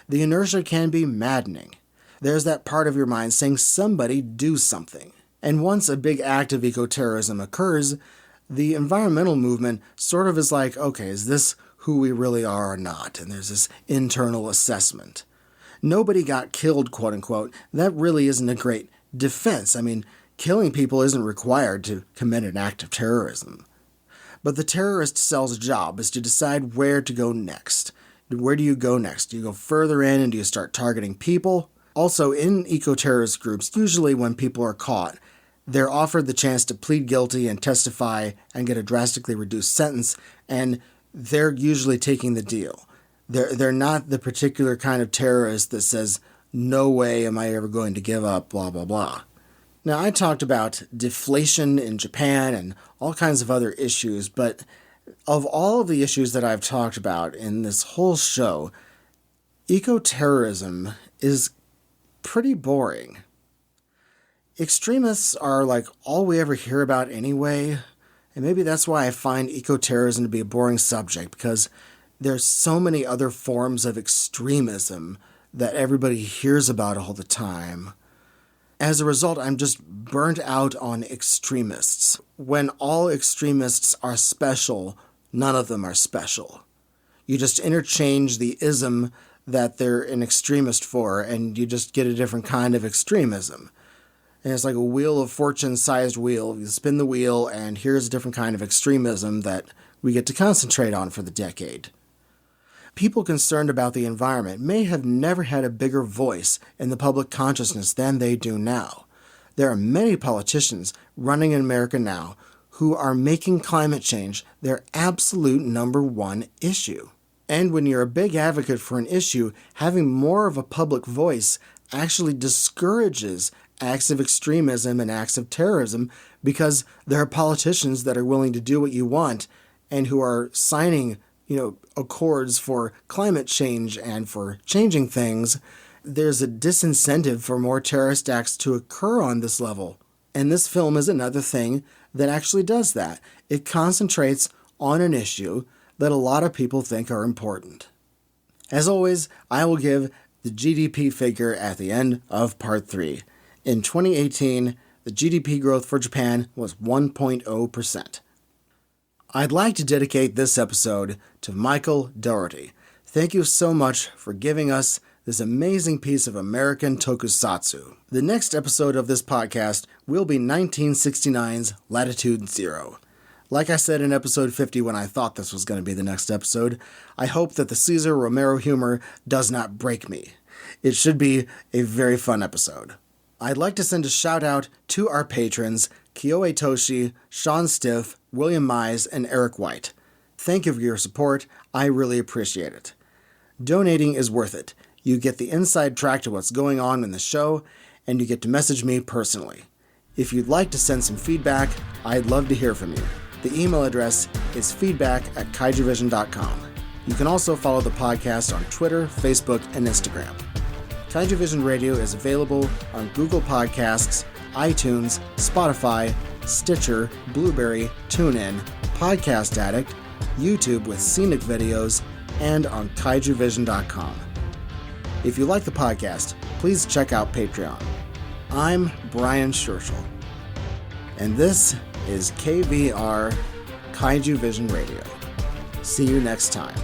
The inertia can be maddening. There's that part of your mind saying somebody do something. And once a big act of eco-terrorism occurs, the environmental movement sort of is like, okay, is this who we really are or not? And there's this internal assessment. Nobody got killed, quote unquote. That really isn't a great defense. I mean, killing people isn't required to commit an act of terrorism. But the terrorist cell's job is to decide where to go next. Where do you go next? Do you go further in and do you start targeting people? Also, in eco-terrorist groups, usually when people are caught, they're offered the chance to plead guilty and testify and get a drastically reduced sentence, and they're usually taking the deal. They're not the particular kind of terrorist that says, no way am I ever going to give up, blah, blah, blah. Now, I talked about deflation in Japan and all kinds of other issues, but of all of the issues that I've talked about in this whole show, eco-terrorism is pretty boring. Extremists are like all we ever hear about anyway, and maybe that's why I find eco-terrorism to be a boring subject, because there's so many other forms of extremism that everybody hears about all the time. As a result, I'm just burnt out on extremists. When all extremists are special, none of them are special. You just interchange the ism that they're an extremist for, and you just get a different kind of extremism. And it's like a Wheel of Fortune-sized wheel. You spin the wheel, and here's a different kind of extremism that we get to concentrate on for the decade. People concerned about the environment may have never had a bigger voice in the public consciousness than they do now. There are many politicians running in America now who are making climate change their absolute number one issue. And when you're a big advocate for an issue, having more of a public voice actually discourages acts of extremism and acts of terrorism, because there are politicians that are willing to do what you want and who are signing, accords for climate change and for changing things. There's a disincentive for more terrorist acts to occur on this level. And this film is another thing that actually does that. It concentrates on an issue that a lot of people think are important. As always, I will give the GDP figure at the end of part 3. In 2018, the GDP growth for Japan was 1.0%. I'd like to dedicate this episode to Michael Dougherty. Thank you so much for giving us this amazing piece of American tokusatsu. The next episode of this podcast will be 1969's Latitude Zero. Like I said in episode 50 when I thought this was going to be the next episode, I hope that the Cesar Romero humor does not break me. It should be a very fun episode. I'd like to send a shout out to our patrons, Kyoei Toshi, Sean Stiff, William Mize, and Eric White. Thank you for your support. I really appreciate it. Donating is worth it. You get the inside track to what's going on in the show, and you get to message me personally. If you'd like to send some feedback, I'd love to hear from you. The email address is feedback@kaijuvision.com. You can also follow the podcast on Twitter, Facebook, and Instagram. Kaijuvision Radio is available on Google Podcasts, iTunes, Spotify, Stitcher, Blueberry, TuneIn, Podcast Addict, YouTube with scenic videos, and on Kaijuvision.com. If you like the podcast, please check out Patreon. I'm Brian Scherschel, and this is KVR Kaijuvision Radio. See you next time.